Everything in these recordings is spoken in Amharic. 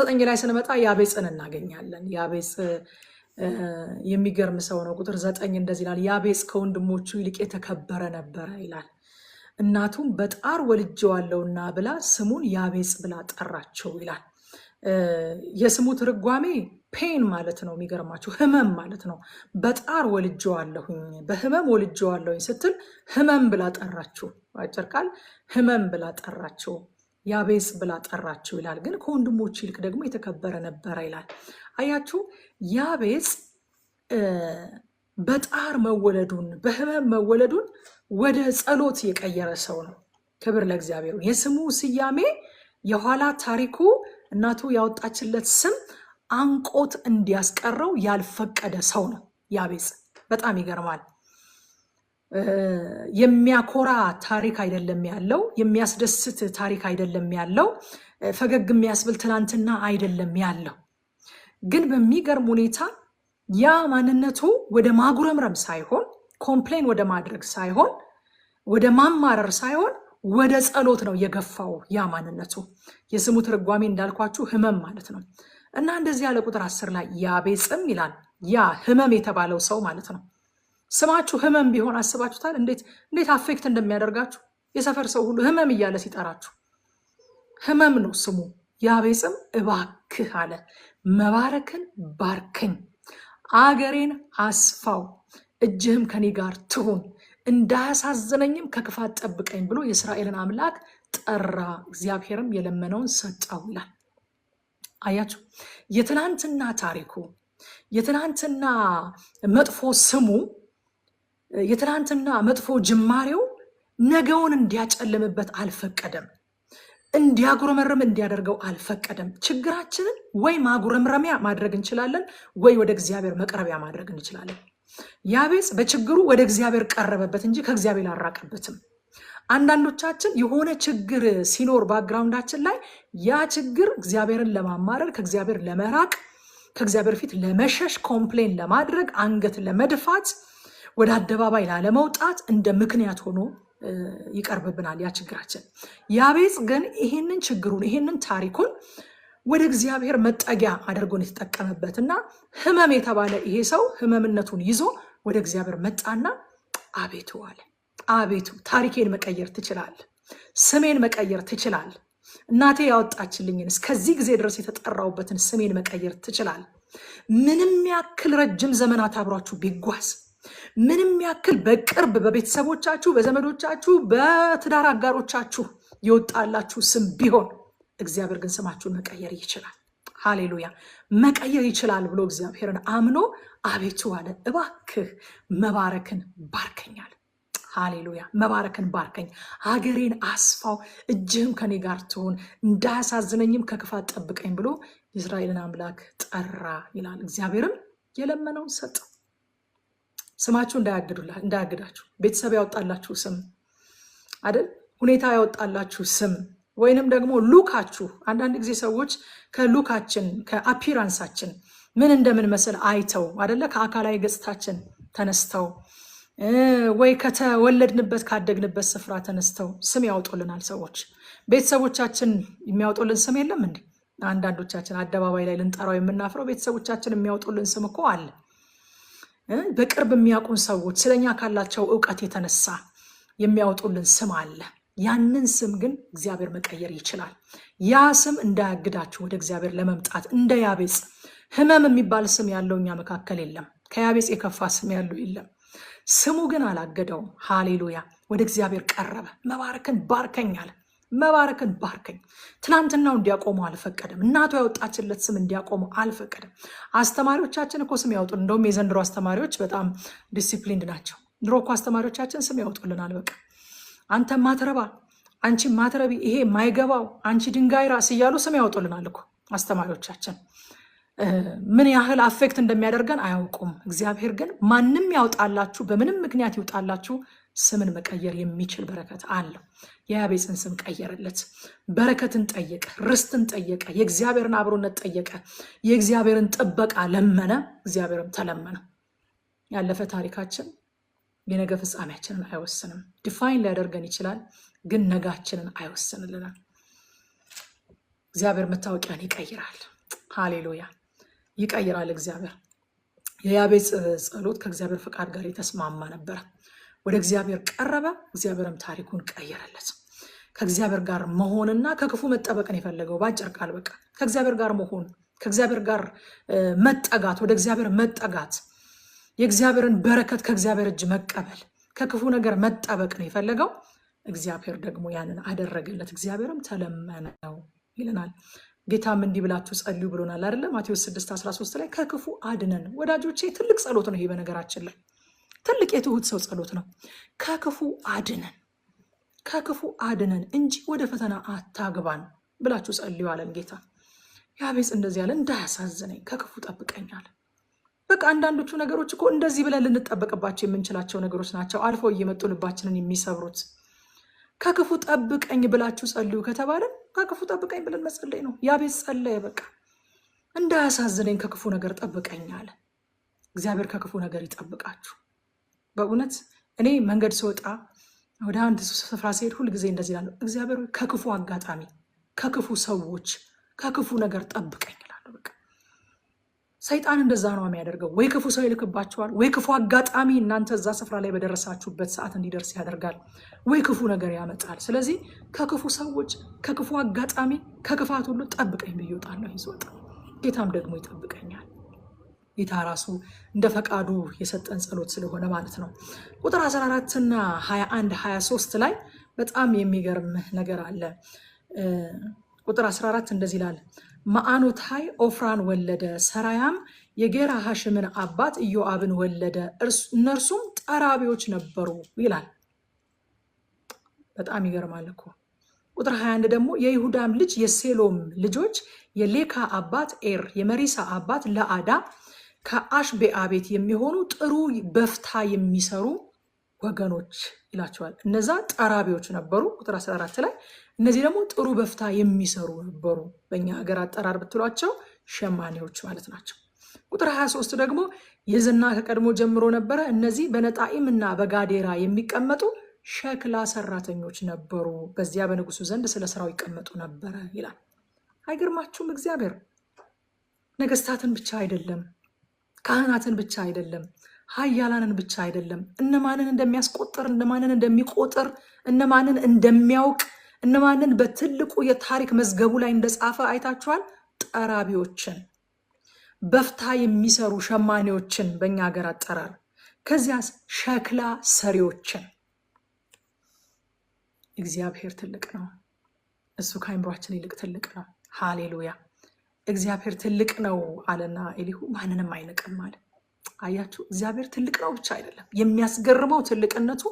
9 ላይ ስንመጣ ያቤጽን እናገኛለን። ያቤጽ የሚገርም ሰው ነው። ቁጥር 9 እንደዚህ ይላል፣ ያቤጽ ከወንድሞቹ ይልቅ የተከበረ ነበረ ይላል። እናቱም በጣር ወልጄዋለሁና ብላ ስሙን ያቤጽ ብላ ጠራቸው ይላል። የስሙ ትርጓሜ ፔን ማለት ነው። የሚገርማችሁ ህመም ማለት ነው። በጣር ወልጄዋለሁኝ፣ በህመም ወልጄዋለሁኝ ስትል ህመም ብላ ጠራችሁ። አጭር ቃል ህመም ብላ ጠራችሁ፣ ያቤጽ ብላ ጠራችሁ ይላል። ግን ከወንድሞቹ ይልቅ ደግሞ የተከበረ ነበረ ይላል። አያችሁ፣ ያቤጽ በጣር መወለዱን በህመም መወለዱን ወደ ጸሎት የቀየረ ሰው ነው። ክብር ለእግዚአብሔር። የስሙ ስያሜ የኋላ ታሪኩ እናቱ ያወጣችለት ስም አንቆት እንዲያስቀረው ያልፈቀደ ሰው ነው ያቤጽ። በጣም ይገርማል። የሚያኮራ ታሪክ አይደለም ያለው፣ የሚያስደስት ታሪክ አይደለም ያለው፣ ፈገግ የሚያስብል ትናንትና አይደለም ያለው። ግን በሚገርም ሁኔታ ያ ማንነቱ ወደ ማጉረምረም ሳይሆን፣ ኮምፕሌን ወደ ማድረግ ሳይሆን፣ ወደ ማማረር ሳይሆን ወደ ጸሎት ነው የገፋው ያ ማንነቱ። የስሙ ትርጓሜ እንዳልኳችሁ ህመም ማለት ነው። እና እንደዚህ ያለ ቁጥር 10 ላይ ያቤጽም ይላል፣ ያ ህመም የተባለው ሰው ማለት ነው። ስማችሁ ህመም ቢሆን አስባችሁታል? እንዴት አፌክት እንደሚያደርጋችሁ። የሰፈር ሰው ሁሉ ህመም እያለ ሲጠራችሁ ህመም ነው ስሙ። ያቤጽም እባክህ አለ፣ መባረክን ባርከኝ፣ አገሬን አስፋው፣ እጅህም ከኔ ጋር ትሁን፣ እንዳያሳዝነኝም ከክፋት ጠብቀኝ ብሎ የእስራኤልን አምላክ ጠራ፣ እግዚአብሔርም የለመነውን ሰጠው ይላል። አያችሁ፣ የትናንትና ታሪኩ፣ የትናንትና መጥፎ ስሙ፣ የትናንትና መጥፎ ጅማሬው ነገውን እንዲያጨልምበት አልፈቀደም። እንዲያጉረመርም እንዲያደርገው አልፈቀደም። ችግራችንን ወይ ማጉረምረሚያ ማድረግ እንችላለን፣ ወይ ወደ እግዚአብሔር መቅረቢያ ማድረግ እንችላለን። ያቤጽ በችግሩ ወደ እግዚአብሔር ቀረበበት እንጂ ከእግዚአብሔር አልራቀበትም። አንዳንዶቻችን የሆነ ችግር ሲኖር ባክግራውንዳችን ላይ ያ ችግር እግዚአብሔርን ለማማረር፣ ከእግዚአብሔር ለመራቅ፣ ከእግዚአብሔር ፊት ለመሸሽ፣ ኮምፕሌን ለማድረግ፣ አንገት ለመድፋት፣ ወደ አደባባይ ላለመውጣት እንደ ምክንያት ሆኖ ይቀርብብናል ያ ችግራችን። ያቤጽ ግን ይሄንን ችግሩን ይሄንን ታሪኩን ወደ እግዚአብሔር መጠጊያ አድርጎን የተጠቀመበት እና ህመም የተባለ ይሄ ሰው ህመምነቱን ይዞ ወደ እግዚአብሔር መጣና አቤቱ አለ፣ አቤቱ ታሪኬን መቀየር ትችላል፣ ስሜን መቀየር ትችላል፣ እናቴ ያወጣችልኝን እስከዚህ ጊዜ ድረስ የተጠራውበትን ስሜን መቀየር ትችላል። ምንም ያክል ረጅም ዘመናት አብሯችሁ ቢጓዝ፣ ምንም ያክል በቅርብ በቤተሰቦቻችሁ፣ በዘመዶቻችሁ፣ በትዳር አጋሮቻችሁ የወጣላችሁ ስም ቢሆን እግዚአብሔር ግን ስማችሁን መቀየር ይችላል። ሃሌሉያ! መቀየር ይችላል ብሎ እግዚአብሔርን አምኖ አቤቱ አለ፣ እባክህ መባረክን ባርከኛል። ሃሌሉያ! መባረክን ባርከኝ፣ ሀገሬን አስፋው፣ እጅህም ከኔ ጋር ትሁን፣ እንዳያሳዝነኝም ከክፋት ጠብቀኝ ብሎ የእስራኤልን አምላክ ጠራ ይላል። እግዚአብሔርም የለመነውን ሰጠው። ስማችሁ እንዳያግዳችሁ፣ ቤተሰብ ያወጣላችሁ ስም አይደል፣ ሁኔታ ያወጣላችሁ ስም ወይንም ደግሞ ሉካችሁ። አንዳንድ ጊዜ ሰዎች ከሉካችን ከአፒራንሳችን ምን እንደምንመስል አይተው አይደለ፣ ከአካላዊ ገጽታችን ተነስተው ወይ ከተወለድንበት ካደግንበት ስፍራ ተነስተው ስም ያወጡልናል ሰዎች። ቤተሰቦቻችን የሚያወጡልን ስም የለም እንዴ? አንዳንዶቻችን አደባባይ ላይ ልንጠራው የምናፍረው ቤተሰቦቻችን የሚያወጡልን ስም እኮ አለ። በቅርብ የሚያውቁን ሰዎች ስለኛ ካላቸው እውቀት የተነሳ የሚያወጡልን ስም አለ። ያንን ስም ግን እግዚአብሔር መቀየር ይችላል። ያ ስም እንዳያግዳችሁ ወደ እግዚአብሔር ለመምጣት። እንደ ያቤጽ ህመም የሚባል ስም ያለው እኛ መካከል የለም። ከያቤጽ የከፋ ስም ያለው የለም። ስሙ ግን አላገደውም። ሃሌሉያ! ወደ እግዚአብሔር ቀረበ። መባረክን ባርከኝ አለ። መባረክን ባርከኝ። ትናንትናው እንዲያቆሙ አልፈቀደም። እናቱ ያወጣችለት ስም እንዲያቆሙ አልፈቀደም። አስተማሪዎቻችን እኮ ስም ያወጡን። እንደውም የዘንድሮ አስተማሪዎች በጣም ዲሲፕሊንድ ናቸው። ድሮ እኮ አስተማሪዎቻችን ስም ያወጡልናል። በቃ አንተ ማትረባ፣ አንቺ ማትረቢ፣ ይሄ ማይገባው፣ አንቺ ድንጋይ ራስ እያሉ ስም ያወጡልናል እኮ አስተማሪዎቻችን። ምን ያህል አፌክት እንደሚያደርገን አያውቁም። እግዚአብሔር ግን ማንም ያውጣላችሁ፣ በምንም ምክንያት ይውጣላችሁ፣ ስምን መቀየር የሚችል በረከት አለው። የያቤጽን ስም ቀየረለት። በረከትን ጠየቀ፣ ርስትን ጠየቀ፣ የእግዚአብሔርን አብሮነት ጠየቀ፣ የእግዚአብሔርን ጥበቃ ለመነ። እግዚአብሔርም ተለመነ። ያለፈ ታሪካችን የነገ ፍጻሜያችንን አይወስንም። ዲፋይን ሊያደርገን ይችላል፣ ግን ነጋችንን አይወስንልንም። እግዚአብሔር መታወቂያን ይቀይራል። ሃሌሉያ። ይቀይራል እግዚአብሔር። የያቤጽ ጸሎት ከእግዚአብሔር ፈቃድ ጋር የተስማማ ነበረ። ወደ እግዚአብሔር ቀረበ፣ እግዚአብሔርም ታሪኩን ቀየረለት። ከእግዚአብሔር ጋር መሆንና ከክፉ መጠበቅን የፈለገው ባጭር ቃል በቃ ከእግዚአብሔር ጋር መሆን፣ ከእግዚአብሔር ጋር መጠጋት፣ ወደ እግዚአብሔር መጠጋት፣ የእግዚአብሔርን በረከት ከእግዚአብሔር እጅ መቀበል፣ ከክፉ ነገር መጠበቅ ነው የፈለገው። እግዚአብሔር ደግሞ ያንን አደረገለት። እግዚአብሔርም ተለመነው ይለናል። ጌታም እንዲህ ብላችሁ ጸልዩ ብሎናል አይደለ? ማቴዎስ 6:13 ላይ ከክፉ አድነን። ወዳጆቼ ትልቅ ጸሎት ነው ይሄ። በነገራችን ላይ ትልቅ የትሁት ሰው ጸሎት ነው። ከክፉ አድነን፣ ከክፉ አድነን እንጂ ወደ ፈተና አታግባን ብላችሁ ጸልዩ አለን ጌታ። ያቤጽ እንደዚህ ያለ እንዳያሳዝነኝ ከክፉ ጠብቀኛል። በቃ አንዳንዶቹ ነገሮች እኮ እንደዚህ ብለን ልንጠበቅባቸው የምንችላቸው ነገሮች ናቸው፣ አልፎ እየመጡ ልባችንን የሚሰብሩት። ከክፉ ጠብቀኝ ብላችሁ ጸልዩ ከተባለን ከክፉ ጠብቀኝ ብለን መጸለይ ነው። ያቤጽ ጸለየ። በቃ እንዳያሳዝነኝ ከክፉ ነገር ጠብቀኝ አለ። እግዚአብሔር ከክፉ ነገር ይጠብቃችሁ። በእውነት እኔ መንገድ ስወጣ ወደ አንድ ስፍራ ሲሄድ ሁል ጊዜ እንደዚህ እላለሁ፣ እግዚአብሔር ከክፉ አጋጣሚ፣ ከክፉ ሰዎች፣ ከክፉ ነገር ጠብቀኝ እላለሁ። በቃ ሰይጣን እንደዛ ነው የሚያደርገው። ወይ ክፉ ሰው ይልክባቸዋል፣ ወይ ክፉ አጋጣሚ እናንተ እዛ ስፍራ ላይ በደረሳችሁበት ሰዓት እንዲደርስ ያደርጋል፣ ወይ ክፉ ነገር ያመጣል። ስለዚህ ከክፉ ሰዎች፣ ከክፉ አጋጣሚ፣ ከክፋት ሁሉ ጠብቀኝ ብዬ እወጣለሁ ስወጣ። ጌታም ደግሞ ይጠብቀኛል። ጌታ ራሱ እንደ ፈቃዱ የሰጠን ጸሎት ስለሆነ ማለት ነው። ቁጥር 14 እና 21 23 ላይ በጣም የሚገርም ነገር አለ። ቁጥር 14 እንደዚህ ይላል፣ ማአኖታይ ኦፍራን ወለደ፣ ሰራያም የጌራ ሐሽምን አባት ኢዮአብን ወለደ፣ እነርሱም ጠራቢዎች ነበሩ ይላል። በጣም ይገርማል እኮ። ቁጥር 21 ደግሞ የይሁዳም ልጅ የሴሎም ልጆች የሌካ አባት ኤር፣ የመሪሳ አባት ለአዳ፣ ከአሽቤአ ቤት የሚሆኑ ጥሩ በፍታ የሚሰሩ ወገኖች ይላቸዋል። እነዛ ጠራቢዎች ነበሩ ቁጥር 14 ላይ። እነዚህ ደግሞ ጥሩ በፍታ የሚሰሩ ነበሩ። በእኛ ሀገር አጠራር ብትሏቸው ሸማኔዎች ማለት ናቸው። ቁጥር 23 ደግሞ የዝና ከቀድሞ ጀምሮ ነበረ። እነዚህ በነጣኢም እና በጋዴራ የሚቀመጡ ሸክላ ሰራተኞች ነበሩ፣ በዚያ በንጉሱ ዘንድ ስለ ስራው ይቀመጡ ነበረ ይላል። አይገርማችሁም? እግዚአብሔር ነገስታትን ብቻ አይደለም፣ ካህናትን ብቻ አይደለም፣ ኃያላንን ብቻ አይደለም፣ እነማንን እንደሚያስቆጥር፣ እነማንን እንደሚቆጥር፣ እነማንን እንደሚያውቅ፣ እነማንን በትልቁ የታሪክ መዝገቡ ላይ እንደጻፈ አይታችኋል። ጠራቢዎችን፣ በፍታ የሚሰሩ ሸማኔዎችን በእኛ ሀገር አጠራር፣ ከዚያስ ሸክላ ሰሪዎችን። እግዚአብሔር ትልቅ ነው። እሱ ከአይምሯችን ይልቅ ትልቅ ነው። ሃሌሉያ። እግዚአብሔር ትልቅ ነው አለና ኤሊሁ ማንንም አይንቅም አለ። አያችሁ፣ እግዚአብሔር ትልቅ ነው ብቻ አይደለም፣ የሚያስገርመው ትልቅነቱ።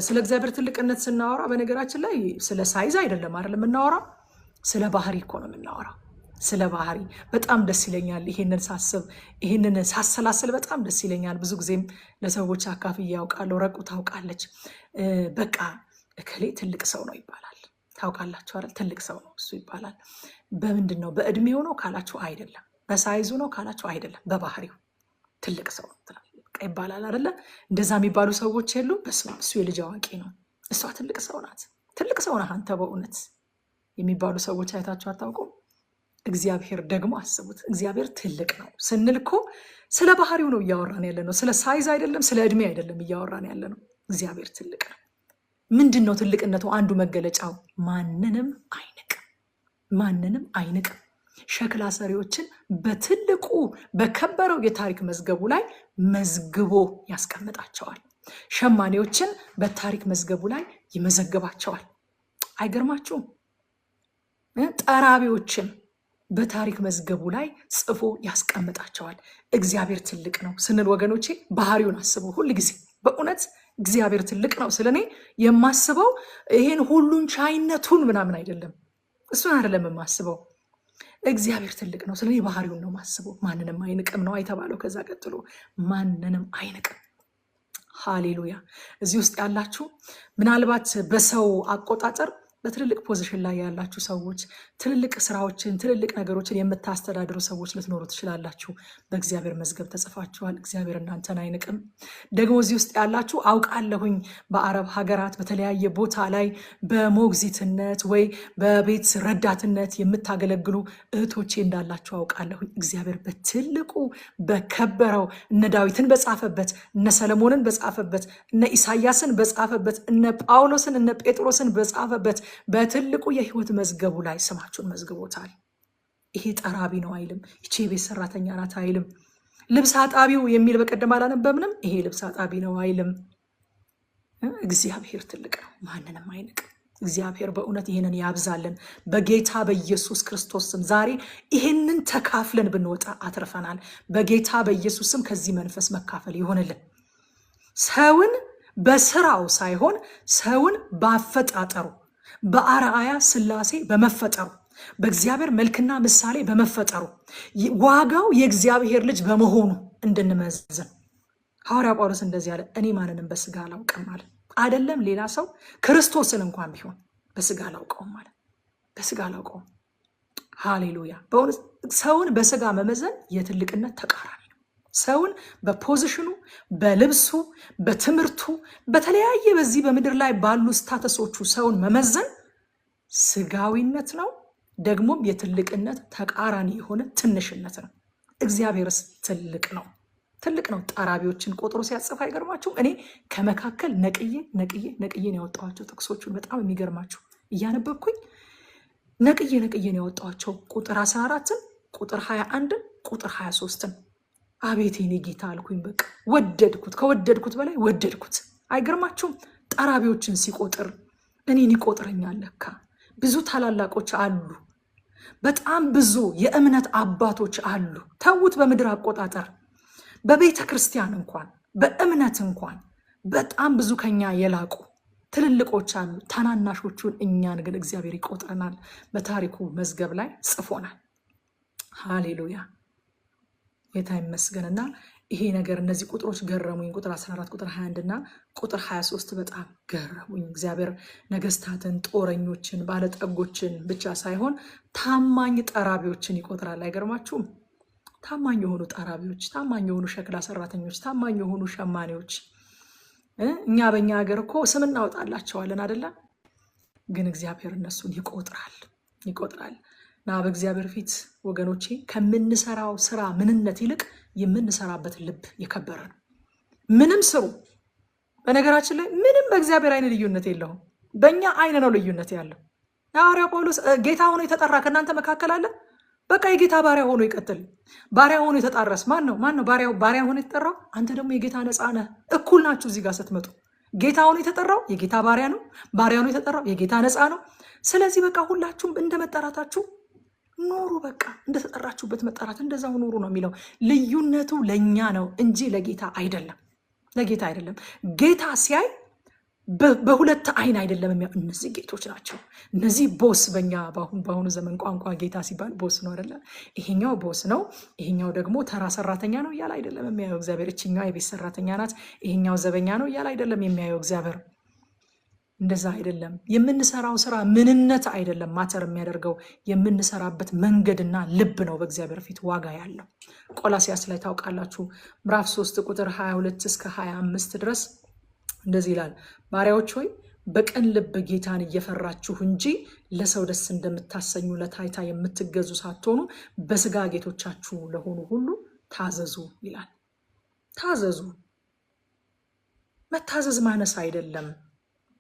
ስለ እግዚአብሔር ትልቅነት ስናወራ በነገራችን ላይ ስለ ሳይዝ አይደለም አይደለም የምናወራው፣ ስለ ባህሪ እኮ ነው የምናወራው። ስለ ባህሪ በጣም ደስ ይለኛል። ይሄንን ሳስብ፣ ይሄንን ሳሰላስል በጣም ደስ ይለኛል። ብዙ ጊዜም ለሰዎች አካፍዬ ያውቃለሁ። ረቁ ታውቃለች፣ በቃ እከሌ ትልቅ ሰው ነው ይባላል። ታውቃላችሁ አይደል? ትልቅ ሰው ነው እሱ ይባላል። በምንድን ነው? በእድሜው ነው ካላችሁ አይደለም፣ በሳይዙ ነው ካላችሁ አይደለም፣ በባህሪው ትልቅ ሰው ነው ይባላል አይደለ? እንደዛ የሚባሉ ሰዎች የሉ። በስመ አብ እሱ የልጅ አዋቂ ነው፣ እሷ ትልቅ ሰው ናት፣ ትልቅ ሰው ነህ አንተ በእውነት የሚባሉ ሰዎች አይታችሁ አታውቁም? እግዚአብሔር ደግሞ አስቡት፣ እግዚአብሔር ትልቅ ነው ስንል እኮ ስለ ባህሪው ነው እያወራን ያለ ነው። ስለ ሳይዝ አይደለም፣ ስለ እድሜ አይደለም እያወራን ያለ ነው። እግዚአብሔር ትልቅ ነው። ምንድን ነው ትልቅነቱ? አንዱ መገለጫው ማንንም አይንቅም፣ ማንንም አይንቅም። ሸክላ ሰሪዎችን በትልቁ በከበረው የታሪክ መዝገቡ ላይ መዝግቦ ያስቀምጣቸዋል። ሸማኔዎችን በታሪክ መዝገቡ ላይ ይመዘግባቸዋል። አይገርማችሁም? ጠራቢዎችን በታሪክ መዝገቡ ላይ ጽፎ ያስቀምጣቸዋል። እግዚአብሔር ትልቅ ነው ስንል ወገኖቼ ባህሪውን አስበው። ሁል ጊዜ በእውነት እግዚአብሔር ትልቅ ነው ስለ እኔ የማስበው ይሄን ሁሉን ቻይነቱን ምናምን አይደለም፣ እሱን አይደለም የማስበው። እግዚአብሔር ትልቅ ነው ስለ እኔ ባህሪውን ነው የማስበው። ማንንም አይንቅም ነው የተባለው። ከዛ ቀጥሎ ማንንም አይንቅም። ሃሌሉያ። እዚህ ውስጥ ያላችሁ ምናልባት በሰው አቆጣጠር በትልልቅ ፖዚሽን ላይ ያላችሁ ሰዎች ትልልቅ ስራዎችን ትልልቅ ነገሮችን የምታስተዳድሩ ሰዎች ልትኖሩ ትችላላችሁ። በእግዚአብሔር መዝገብ ተጽፋችኋል። እግዚአብሔር እናንተን አይንቅም። ደግሞ እዚህ ውስጥ ያላችሁ አውቃለሁኝ በአረብ ሀገራት በተለያየ ቦታ ላይ በሞግዚትነት ወይ በቤት ረዳትነት የምታገለግሉ እህቶቼ እንዳላችሁ አውቃለሁኝ። እግዚአብሔር በትልቁ በከበረው እነ ዳዊትን በጻፈበት እነ ሰለሞንን በጻፈበት እነ ኢሳያስን በጻፈበት እነ ጳውሎስን እነ ጴጥሮስን በጻፈበት በትልቁ የህይወት መዝገቡ ላይ ስማችሁን መዝግቦታል። ይሄ ጠራቢ ነው አይልም። ይቺ የቤት ሰራተኛ ናት አይልም። ልብስ አጣቢው የሚል በቀደም አላነበብንም? ይሄ ልብስ አጣቢ ነው አይልም። እግዚአብሔር ትልቅ ነው፣ ማንንም አይንቅም። እግዚአብሔር በእውነት ይህንን ያብዛልን በጌታ በኢየሱስ ክርስቶስ ስም። ዛሬ ይህንን ተካፍለን ብንወጣ አትርፈናል። በጌታ በኢየሱስ ስም ከዚህ መንፈስ መካፈል ይሆንልን። ሰውን በስራው ሳይሆን ሰውን ባፈጣጠሩ በአርአያ ሥላሴ በመፈጠሩ በእግዚአብሔር መልክና ምሳሌ በመፈጠሩ ዋጋው የእግዚአብሔር ልጅ በመሆኑ እንድንመዝን ሐዋርያ ጳውሎስ እንደዚህ ያለ እኔ ማንንም በስጋ አላውቅም ማለት አይደለም። ሌላ ሰው ክርስቶስን እንኳን ቢሆን በስጋ አላውቀውም ማለት በስጋ አላውቀውም። ሃሌሉያ። በእውነት ሰውን በስጋ መመዘን የትልቅነት ተቃራኒ ነው። ሰውን በፖዚሽኑ በልብሱ በትምህርቱ በተለያየ በዚህ በምድር ላይ ባሉ ስታተሶቹ ሰውን መመዘን ስጋዊነት ነው። ደግሞም የትልቅነት ተቃራኒ የሆነ ትንሽነት ነው። እግዚአብሔርስ ትልቅ ነው፣ ትልቅ ነው። ጠራቢዎችን ቆጥሮ ሲያጽፍ አይገርማችሁም? እኔ ከመካከል ነቅዬ ነው ያወጣኋቸው ጥቅሶቹን። በጣም የሚገርማችሁ እያነበብኩኝ ነቅዬ ነው ያወጣኋቸው። ቁጥር 14ን ቁጥር 21ን ቁጥር 23ን አቤት የኔ ጌታ አልኩኝ። በቃ ወደድኩት፣ ከወደድኩት በላይ ወደድኩት። አይገርማችሁም? ጠራቢዎችን ሲቆጥር እኔን ይቆጥረኛል ለካ። ብዙ ታላላቆች አሉ፣ በጣም ብዙ የእምነት አባቶች አሉ። ተዉት፣ በምድር አቆጣጠር በቤተ ክርስቲያን እንኳን በእምነት እንኳን በጣም ብዙ ከኛ የላቁ ትልልቆች አሉ። ታናናሾቹን እኛን ግን እግዚአብሔር ይቆጥረናል፣ በታሪኩ መዝገብ ላይ ጽፎናል። ሃሌሉያ፣ ጌታ ይመስገንና ይሄ ነገር እነዚህ ቁጥሮች ገረሙኝ። ቁጥር 14 ቁጥር 21 እና ቁጥር 23 በጣም ገረሙኝ። እግዚአብሔር ነገስታትን፣ ጦረኞችን፣ ባለጠጎችን ብቻ ሳይሆን ታማኝ ጠራቢዎችን ይቆጥራል። አይገርማችሁም? ታማኝ የሆኑ ጠራቢዎች፣ ታማኝ የሆኑ ሸክላ ሰራተኞች፣ ታማኝ የሆኑ ሸማኔዎች። እኛ በእኛ ሀገር እኮ ስም እናወጣላቸዋለን አይደለም? ግን እግዚአብሔር እነሱን ይቆጥራል። እና በእግዚአብሔር ፊት ወገኖቼ ከምንሰራው ስራ ምንነት ይልቅ የምንሰራበት ልብ የከበረ ነው። ምንም ስሩ፣ በነገራችን ላይ ምንም በእግዚአብሔር አይን ልዩነት የለውም። በእኛ አይን ነው ልዩነት ያለው። ሐዋርያው ጳውሎስ ጌታ ሆኖ የተጠራ ከእናንተ መካከል አለ? በቃ የጌታ ባሪያ ሆኖ ይቀጥል። ባሪያ ሆኖ የተጣረስ ማን ነው? ባሪያ ሆኖ የተጠራው? አንተ ደግሞ የጌታ ነፃ ነህ። እኩል ናችሁ። እዚህ ጋር ስትመጡ ጌታ ሆኖ የተጠራው የጌታ ባሪያ ነው። ባሪያ ሆኖ የተጠራው የጌታ ነፃ ነው። ስለዚህ በቃ ሁላችሁም እንደመጠራታችሁ ኑሩ። በቃ እንደተጠራችሁበት መጠራት እንደዛው ኑሩ ነው የሚለው። ልዩነቱ ለኛ ነው እንጂ ለጌታ አይደለም። ጌታ ሲያይ በሁለት አይን አይደለም የሚያው። እነዚህ ጌቶች ናቸው፣ እነዚህ ቦስ። በእኛ በአሁኑ ዘመን ቋንቋ ጌታ ሲባል ቦስ ነው አይደለ? ይሄኛው ቦስ ነው፣ ይሄኛው ደግሞ ተራ ሰራተኛ ነው እያለ አይደለም የሚያየው እግዚአብሔር። እችኛው የቤት ሰራተኛ ናት፣ ይሄኛው ዘበኛ ነው እያለ አይደለም የሚያየው እግዚአብሔር። እንደዛ አይደለም። የምንሰራው ስራ ምንነት አይደለም ማተር የሚያደርገው፣ የምንሰራበት መንገድና ልብ ነው በእግዚአብሔር ፊት ዋጋ ያለው። ቆላሲያስ ላይ ታውቃላችሁ ምዕራፍ 3 ቁጥር 22 እስከ 25 ድረስ እንደዚህ ይላል። ባሪያዎች ሆይ በቅን ልብ ጌታን እየፈራችሁ እንጂ ለሰው ደስ እንደምታሰኙ ለታይታ የምትገዙ ሳትሆኑ በስጋ ጌቶቻችሁ ለሆኑ ሁሉ ታዘዙ ይላል። ታዘዙ። መታዘዝ ማነስ አይደለም።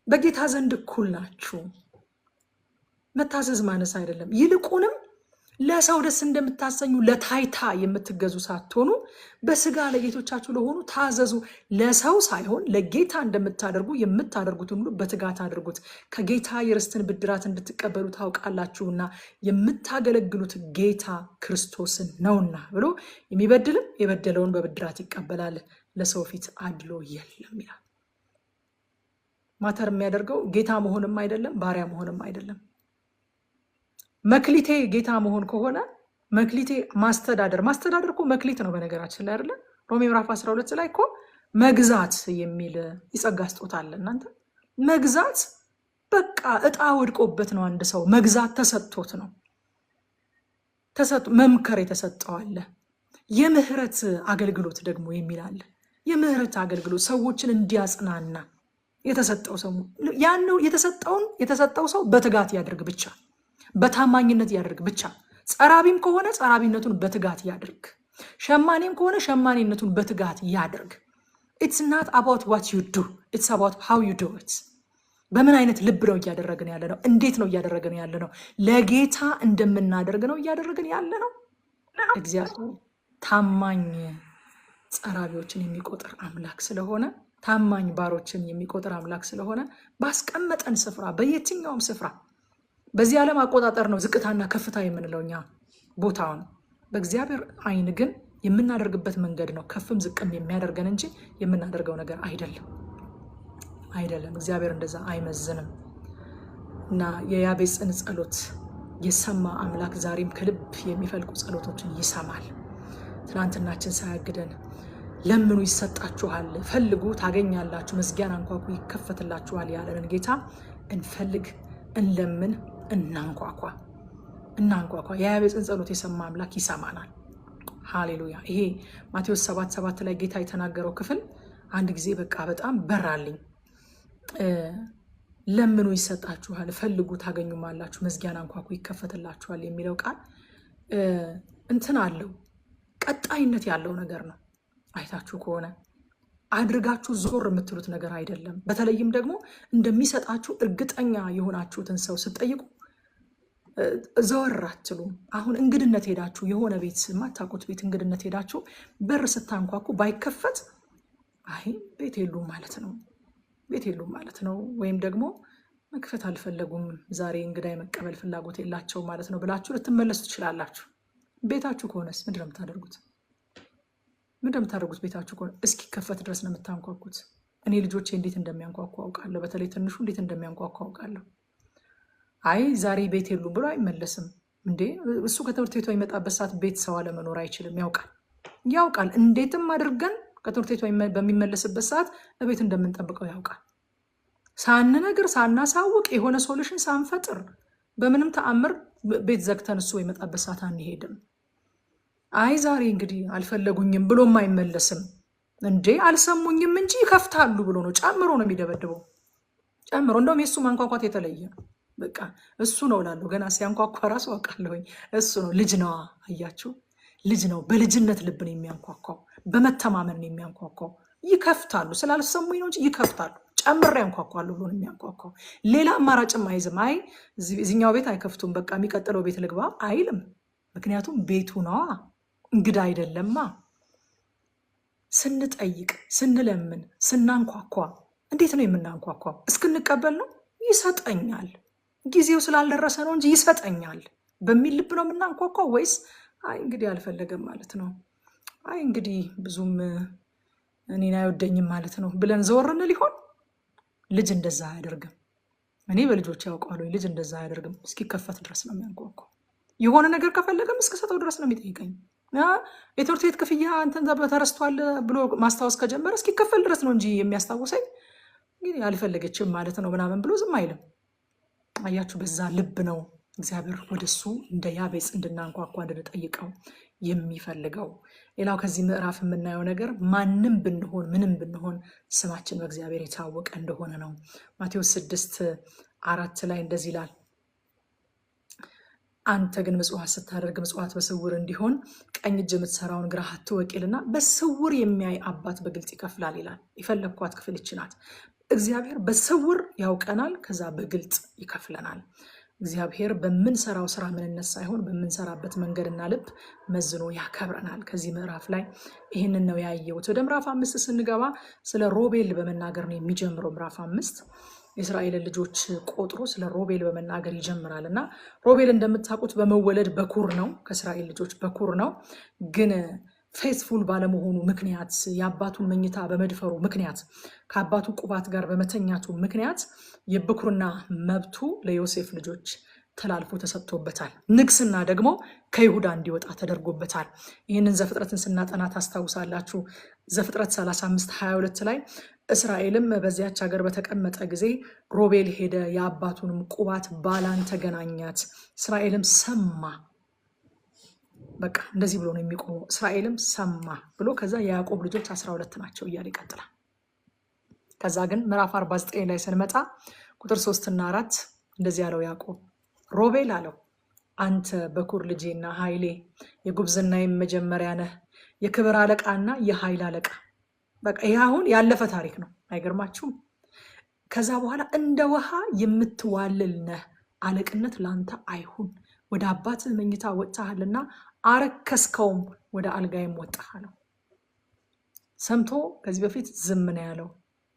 በጌታ ዘንድ እኩል ናችሁ። መታዘዝ ማነስ አይደለም። ይልቁንም ለሰው ደስ እንደምታሰኙ ለታይታ የምትገዙ ሳትሆኑ በስጋ ለጌቶቻችሁ ለሆኑ ታዘዙ። ለሰው ሳይሆን ለጌታ እንደምታደርጉ የምታደርጉትን ሁሉ በትጋት አድርጉት፣ ከጌታ የርስትን ብድራት እንድትቀበሉ ታውቃላችሁና የምታገለግሉት ጌታ ክርስቶስን ነውና ብሎ የሚበድልም የበደለውን በብድራት ይቀበላል፣ ለሰው ፊት አድሎ የለም ይላል። ማተር የሚያደርገው ጌታ መሆንም አይደለም፣ ባሪያ መሆንም አይደለም። መክሊቴ ጌታ መሆን ከሆነ መክሊቴ ማስተዳደር እኮ መክሊት ነው በነገራችን ላይ አይደለ? ሮሜ ምዕራፍ 12 ላይ እኮ መግዛት የሚል የጸጋ ስጦታ አለ። እናንተ መግዛት በቃ እጣ ወድቆበት ነው። አንድ ሰው መግዛት ተሰጥቶት ነው። መምከር የተሰጠው አለ። የምህረት አገልግሎት ደግሞ የሚላል የምህረት አገልግሎት ሰዎችን እንዲያጽናና የተሰጠው ሰው ያነው የተሰጠው ሰው በትጋት ያድርግ ብቻ፣ በታማኝነት ያድርግ ብቻ። ጸራቢም ከሆነ ጸራቢነቱን በትጋት ያድርግ፣ ሸማኔም ከሆነ ሸማኔነቱን በትጋት ያድርግ። it's not about what you do, it's about how you do it። በምን አይነት ልብ ነው እያደረግን ያለ ነው? እንዴት ነው እያደረግን ያለ ነው? ለጌታ እንደምናደርግ ነው እያደረግን ያለ ነው። እግዚአብሔር ታማኝ ጸራቢዎችን የሚቆጥር አምላክ ስለሆነ፣ ታማኝ ባሮችን የሚቆጥር አምላክ ስለሆነ ባስቀመጠን ስፍራ፣ በየትኛውም ስፍራ በዚህ ዓለም አቆጣጠር ነው ዝቅታና ከፍታ የምንለው እኛ ቦታውን። በእግዚአብሔር አይን ግን የምናደርግበት መንገድ ነው ከፍም ዝቅም የሚያደርገን እንጂ የምናደርገው ነገር አይደለም። እግዚአብሔር እንደዛ አይመዝንም። እና የያቤጽን ጸሎት የሰማ አምላክ ዛሬም ከልብ የሚፈልቁ ጸሎቶችን ይሰማል። ትናንትናችን ሳያግደን ለምኑ ይሰጣችኋል፣ ፈልጉ ታገኛላችሁ፣ መዝጊያን አንኳኩ ይከፈትላችኋል ያለንን ጌታ እንፈልግ፣ እንለምን፣ እናንኳኳ። የያቤጽን ጸሎት የሰማ አምላክ ይሰማናል። ሃሌሉያ። ይሄ ማቴዎስ 7:7 ላይ ጌታ የተናገረው ክፍል አንድ ጊዜ በቃ በጣም በራልኝ። ለምኑ ይሰጣችኋል፣ ፈልጉ ታገኙማላችሁ፣ መዝጊያን አንኳኩ ይከፈትላችኋል የሚለው ቃል እንትን አለው፣ ቀጣይነት ያለው ነገር ነው። አይታችሁ ከሆነ አድርጋችሁ ዞር የምትሉት ነገር አይደለም። በተለይም ደግሞ እንደሚሰጣችሁ እርግጠኛ የሆናችሁትን ሰው ስትጠይቁ ዘወር አትሉም። አሁን እንግድነት ሄዳችሁ የሆነ ቤት ማታውቁት ቤት እንግድነት ሄዳችሁ በር ስታንኳኩ ባይከፈት አይ ቤት የሉም ማለት ነው፣ ወይም ደግሞ መክፈት አልፈለጉም፣ ዛሬ እንግዳ የመቀበል ፍላጎት የላቸው ማለት ነው ብላችሁ ልትመለሱ ትችላላችሁ። ቤታችሁ ከሆነስ ምንድን ነው የምታደርጉት? ቤታችሁ ከሆነ እስኪከፈት ድረስ ነው የምታንኳኩት። እኔ ልጆቼ እንዴት እንደሚያንኳኩ አውቃለሁ። በተለይ ትንሹ እንዴት እንደሚያንኳኩ አውቃለሁ። አይ ዛሬ ቤት የሉም ብሎ አይመለስም እንዴ። እሱ ከትምህርት ቤቷ የሚመጣበት ሰዓት ቤት ሰው አለመኖር አይችልም። ያውቃል። እንዴትም አድርገን ከትምህርት ቤቷ በሚመለስበት ሰዓት እቤት እንደምንጠብቀው ያውቃል። ሳንነግር ሳናሳውቅ የሆነ ሶሉሽን ሳንፈጥር በምንም ተአምር ቤት ዘግተን እሱ የመጣበት ሰዓት አንሄድም። አይ ዛሬ እንግዲህ አልፈለጉኝም ብሎም አይመለስም እንዴ። አልሰሙኝም እንጂ ይከፍታሉ ብሎ ነው ጨምሮ ነው የሚደበድበው። እንደውም የእሱ ማንኳኳት የተለየ ነው። በቃ እሱ ነው እላለሁ። ገና ሲያንኳኳ ራሱ አውቃለሁኝ እሱ ነው። ልጅ ነዋ። አያችሁ፣ ልጅ ነው። በልጅነት ልብ ነው የሚያንኳኳው፣ በመተማመን ነው የሚያንኳኳው። ይከፍታሉ ስላልሰሙኝ ነው እንጂ ይከፍታሉ። ጨምሬ ያንኳኳሉ ብሎ ነው የሚያንኳኳው። ሌላ አማራጭም አይዝም። አይ እዚኛው ቤት አይከፍቱም፣ በቃ የሚቀጥለው ቤት ልግባ አይልም። ምክንያቱም ቤቱ ነዋ፣ እንግዳ አይደለማ። ስንጠይቅ፣ ስንለምን፣ ስናንኳኳ እንዴት ነው የምናንኳኳው? እስክንቀበል ነው። ይሰጠኛል፣ ጊዜው ስላልደረሰ ነው እንጂ ይሰጠኛል በሚል ልብ ነው የምናንኳኳው? ወይስ አይ እንግዲህ አልፈለገም ማለት ነው፣ አይ እንግዲህ ብዙም እኔን አይወደኝም ማለት ነው ብለን ዘወርን ሊሆን? ልጅ እንደዛ አያደርግም። እኔ በልጆች ያውቃለሁ። ልጅ እንደዛ አያደርግም። እስኪከፈት ድረስ ነው የሚያንኳኳው። የሆነ ነገር ከፈለገም እስከሰጠው ድረስ ነው የሚጠይቀኝ። የትምህርት ቤት ክፍያ እንትን ተረስቷል ብሎ ማስታወስ ከጀመረ እስኪከፈል ድረስ ነው እንጂ የሚያስታውሰኝ እንግዲህ አልፈለገችም ማለት ነው ምናምን ብሎ ዝም አይልም። አያችሁ፣ በዛ ልብ ነው እግዚአብሔር ወደሱ እንደ ያቤጽ እንድናንኳኳ እንድንጠይቀው የሚፈልገው። ሌላው ከዚህ ምዕራፍ የምናየው ነገር ማንም ብንሆን ምንም ብንሆን ስማችን በእግዚአብሔር የታወቀ እንደሆነ ነው። ማቴዎስ 6:4 ላይ እንደዚህ ይላል፣ አንተ ግን ምጽዋት ስታደርግ ምጽዋት በስውር እንዲሆን ቀኝ እጅ የምትሰራውን ግራህ አትወቅ ይልና በስውር የሚያይ አባት በግልጽ ይከፍላል ይላል። የፈለግኳት ክፍል ይህች ናት። እግዚአብሔር በስውር ያውቀናል፣ ከዛ በግልጽ ይከፍለናል። እግዚአብሔር በምንሰራው ስራ ምንነት ሳይሆን በምንሰራበት መንገድና ልብ መዝኖ ያከብረናል። ከዚህ ምዕራፍ ላይ ይህንን ነው ያየሁት። ወደ ምዕራፍ 5 ስንገባ ስለ ሮቤል በመናገር ነው የሚጀምረው። ምዕራፍ 5 የእስራኤልን ልጆች ቆጥሮ ስለ ሮቤል በመናገር ይጀምራል እና ሮቤል እንደምታውቁት በመወለድ በኩር ነው፣ ከእስራኤል ልጆች በኩር ነው። ግን ፌስፉል ባለመሆኑ ምክንያት፣ የአባቱን መኝታ በመድፈሩ ምክንያት፣ ከአባቱ ቁባት ጋር በመተኛቱ ምክንያት የብኩርና መብቱ ለዮሴፍ ልጆች ተላልፎ ተሰጥቶበታል። ንግስና ደግሞ ከይሁዳ እንዲወጣ ተደርጎበታል። ይህንን ዘፍጥረትን ስናጠና ታስታውሳላችሁ። ዘፍጥረት 35:22 ላይ እስራኤልም በዚያች ሀገር በተቀመጠ ጊዜ ሮቤል ሄደ፣ የአባቱንም ቁባት ባላን ተገናኛት፣ እስራኤልም ሰማ። በቃ እንደዚህ ብሎ ነው የሚቆመው። እስራኤልም ሰማ ብሎ ከዛ የያዕቆብ ልጆች 12 ናቸው እያለ ይቀጥላል። ከዛ ግን ምዕራፍ 49 ላይ ስንመጣ ቁጥር 3 እና 4 እንደዚህ ያለው ያዕቆብ ሮቤል አለው፣ አንተ በኩር ልጄና ኃይሌ የጉብዝናዬም መጀመሪያ ነህ፣ የክብር አለቃና የኃይል አለቃ። በቃ ይህ አሁን ያለፈ ታሪክ ነው። አይገርማችሁም? ከዛ በኋላ እንደ ውሃ የምትዋልል ነህ፣ አለቅነት ላንተ አይሁን፣ ወደ አባትህ መኝታ ወጥተሃልና አረከስከውም፣ ወደ አልጋይም ወጣህ አለው። ሰምቶ ከዚህ በፊት ዝም ነው ያለው።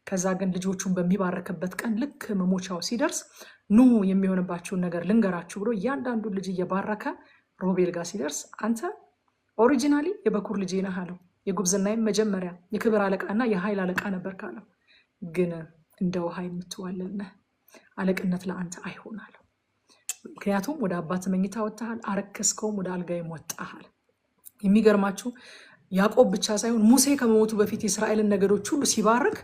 ከዛ ግን ልጆቹን በሚባረክበት ቀን ልክ መሞቻው ሲደርስ ኑ የሚሆንባችሁን ነገር ልንገራችሁ ብሎ እያንዳንዱን ልጅ እየባረከ ሮቤል ጋር ሲደርስ አንተ ኦሪጂናሊ የበኩር ልጅ ነህ አለው። የጉብዝናዬም መጀመሪያ የክብር አለቃና የኃይል አለቃ ነበር ካለው፣ ግን እንደ ውሃ የምትዋልል ነህ፣ አለቅነት ለአንተ አይሆን አለው። ምክንያቱም ወደ አባት መኝታ ወጥተሃል፣ አረከስከውም፣ ወደ አልጋይም ወጣሃል። የሚገርማችሁ ያዕቆብ ብቻ ሳይሆን ሙሴ ከመሞቱ በፊት የእስራኤልን ነገዶች ሁሉ ሲባርክ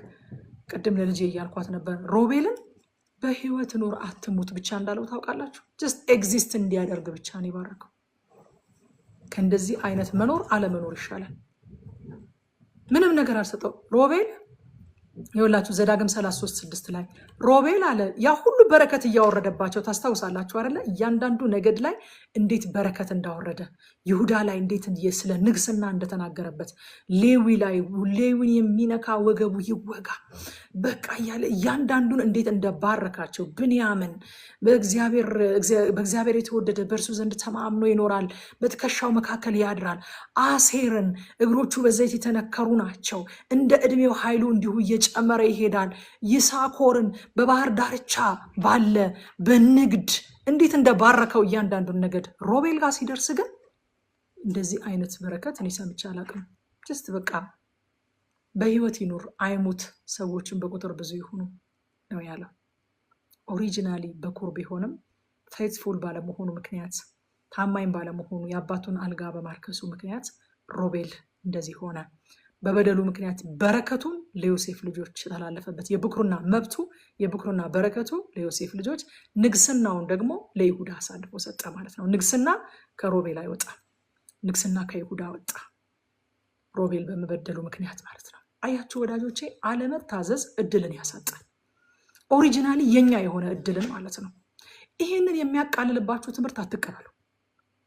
ቅድም ለልጄ እያልኳት ነበር፣ ሮቤልን በህይወት ኑር አትሙት ብቻ እንዳለው ታውቃላችሁ። ጀስት ኤግዚስት እንዲያደርግ ብቻ ነው የባረከው። ከእንደዚህ አይነት መኖር አለመኖር ይሻላል። ምንም ነገር አልሰጠው ሮቤል። ይኸውላችሁ ዘዳግም 33:6 ላይ ሮቤል አለ ያ ሁሉ በረከት እያወረደባቸው ታስታውሳላችሁ አይደለ? እያንዳንዱ ነገድ ላይ እንዴት በረከት እንዳወረደ፣ ይሁዳ ላይ እንዴት ስለ ንግስና እንደተናገረበት፣ ሌዊ ላይ ሌዊን የሚነካ ወገቡ ይወጋ በቃ እያለ እያንዳንዱን እንዴት እንደባረካቸው። ብንያምን በእግዚአብሔር የተወደደ በእርሱ ዘንድ ተማምኖ ይኖራል፣ በትከሻው መካከል ያድራል። አሴርን እግሮቹ በዘይት የተነከሩ ናቸው፣ እንደ ዕድሜው ኃይሉ እንዲሁ እየጨመረ ይሄዳል። ይሳኮርን በባህር ዳርቻ ባለ በንግድ እንዴት እንደባረከው እያንዳንዱን ነገድ። ሮቤል ጋር ሲደርስ ግን እንደዚህ አይነት በረከት እኔ ሰምቼ አላውቅም። ጀስት በቃ በህይወት ይኑር አይሙት፣ ሰዎችን በቁጥር ብዙ ይሁኑ ነው ያለው። ኦሪጂናሊ በኩር ቢሆንም ፌይትፉል ባለመሆኑ ምክንያት፣ ታማኝ ባለመሆኑ፣ የአባቱን አልጋ በማርከሱ ምክንያት ሮቤል እንደዚህ ሆነ። በበደሉ ምክንያት በረከቱን ለዮሴፍ ልጆች ተላለፈበት። የብኩርና መብቱ የብኩርና በረከቱ ለዮሴፍ ልጆች፣ ንግስናውን ደግሞ ለይሁዳ አሳልፎ ሰጠ ማለት ነው። ንግስና ከሮቤል አይወጣ፣ ንግስና ከይሁዳ ወጣ። ሮቤል በመበደሉ ምክንያት ማለት ነው። አያችሁ ወዳጆቼ፣ አለመታዘዝ እድልን ያሳጣል። ኦሪጂናሊ የኛ የሆነ እድልን ማለት ነው። ይህንን የሚያቃልልባችሁ ትምህርት አትቀበሉ።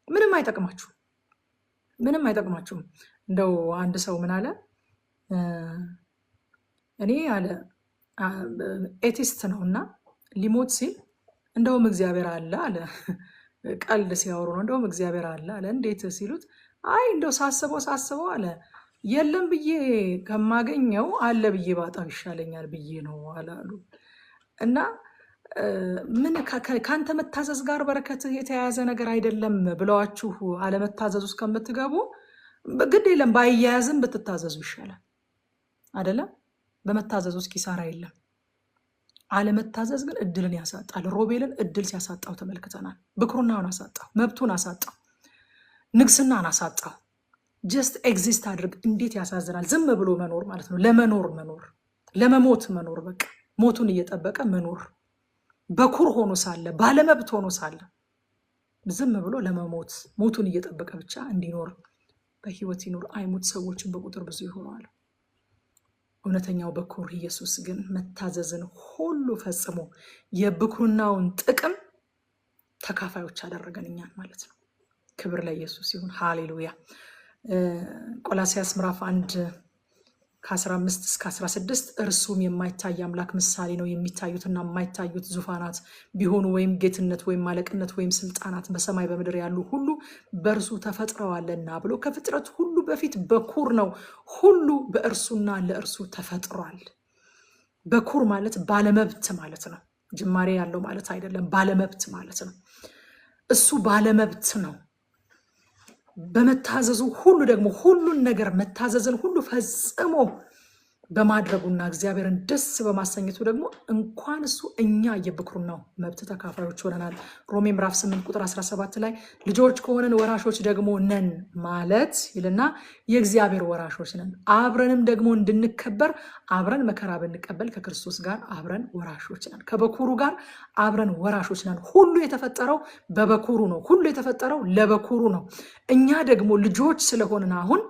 ምንም አይጠቅማችሁም፣ ምንም አይጠቅማችሁም። እንደው አንድ ሰው ምን አለ፣ እኔ አለ ኤቲስት ነው እና ሊሞት ሲል እንደውም እግዚአብሔር አለ አለ። ቀልድ ሲያወሩ ነው። እንደውም እግዚአብሔር አለ አለ። እንዴት ሲሉት፣ አይ እንደው ሳስበው አለ የለም ብዬ ከማገኘው አለ ብዬ ባጣው ይሻለኛል ብዬ ነው አላሉ። እና ምን ከአንተ መታዘዝ ጋር በረከትህ የተያያዘ ነገር አይደለም ብለዋችሁ አለመታዘዝ ውስጥ ከምትገቡ ግድ የለም ባይያያዝም ብትታዘዙ ይሻላል አይደለም። በመታዘዝ ውስጥ ኪሳራ የለም። አለመታዘዝ ግን እድልን ያሳጣል። ሮቤልን እድል ሲያሳጣው ተመልክተናል። ብኩርናውን አሳጣው፣ መብቱን አሳጣው፣ ንግስናን አሳጣው። ጀስት ኤግዚስት አድርግ። እንዴት ያሳዝናል! ዝም ብሎ መኖር ማለት ነው። መኖር፣ ለመሞት መኖር፣ በቃ ሞቱን እየጠበቀ መኖር። በኩር ሆኖ ሳለ፣ ባለመብት ሆኖ ሳለ ዝም ብሎ ለመሞት ሞቱን እየጠበቀ ብቻ እንዲኖር በህይወት ይኖር አይሙት። ሰዎችን በቁጥር ብዙ ይሆናሉ። እውነተኛው በኩር ኢየሱስ ግን መታዘዝን ሁሉ ፈጽሞ የብኩርናውን ጥቅም ተካፋዮች አደረገን እኛን ማለት ነው። ክብር ለኢየሱስ ይሁን። ሃሌሉያ። ቆላስይስ ምዕራፍ 1 ከ15 እስከ 16 እርሱም የማይታይ አምላክ ምሳሌ ነው። የሚታዩትና የማይታዩት ዙፋናት ቢሆኑ ወይም ጌትነት ወይም አለቅነት ወይም ስልጣናት በሰማይ በምድር ያሉ ሁሉ በእርሱ ተፈጥረዋልና ብሎ ከፍጥረት ሁሉ በፊት በኩር ነው። ሁሉ በእርሱና ለእርሱ ተፈጥሯል። በኩር ማለት ባለመብት ማለት ነው። ጅማሬ ያለው ማለት አይደለም። ባለመብት ማለት ነው። እሱ ባለመብት ነው። በመታዘዙ ሁሉ ደግሞ ሁሉን ነገር መታዘዝን ሁሉ ፈጽሞ በማድረጉና እግዚአብሔርን ደስ በማሰኘቱ ደግሞ እንኳን እሱ እኛ የብኩርናው መብት ተካፋዮች ሆነናል። ሮሜ ምዕራፍ 8 ቁጥር 17 ላይ ልጆች ከሆነን ወራሾች ደግሞ ነን ማለት ይልና የእግዚአብሔር ወራሾች ነን፣ አብረንም ደግሞ እንድንከበር አብረን መከራ ብንቀበል ከክርስቶስ ጋር አብረን ወራሾች ነን፣ ከበኩሩ ጋር አብረን ወራሾች ነን። ሁሉ የተፈጠረው በበኩሩ ነው። ሁሉ የተፈጠረው ለበኩሩ ነው። እኛ ደግሞ ልጆች ስለሆንን አሁን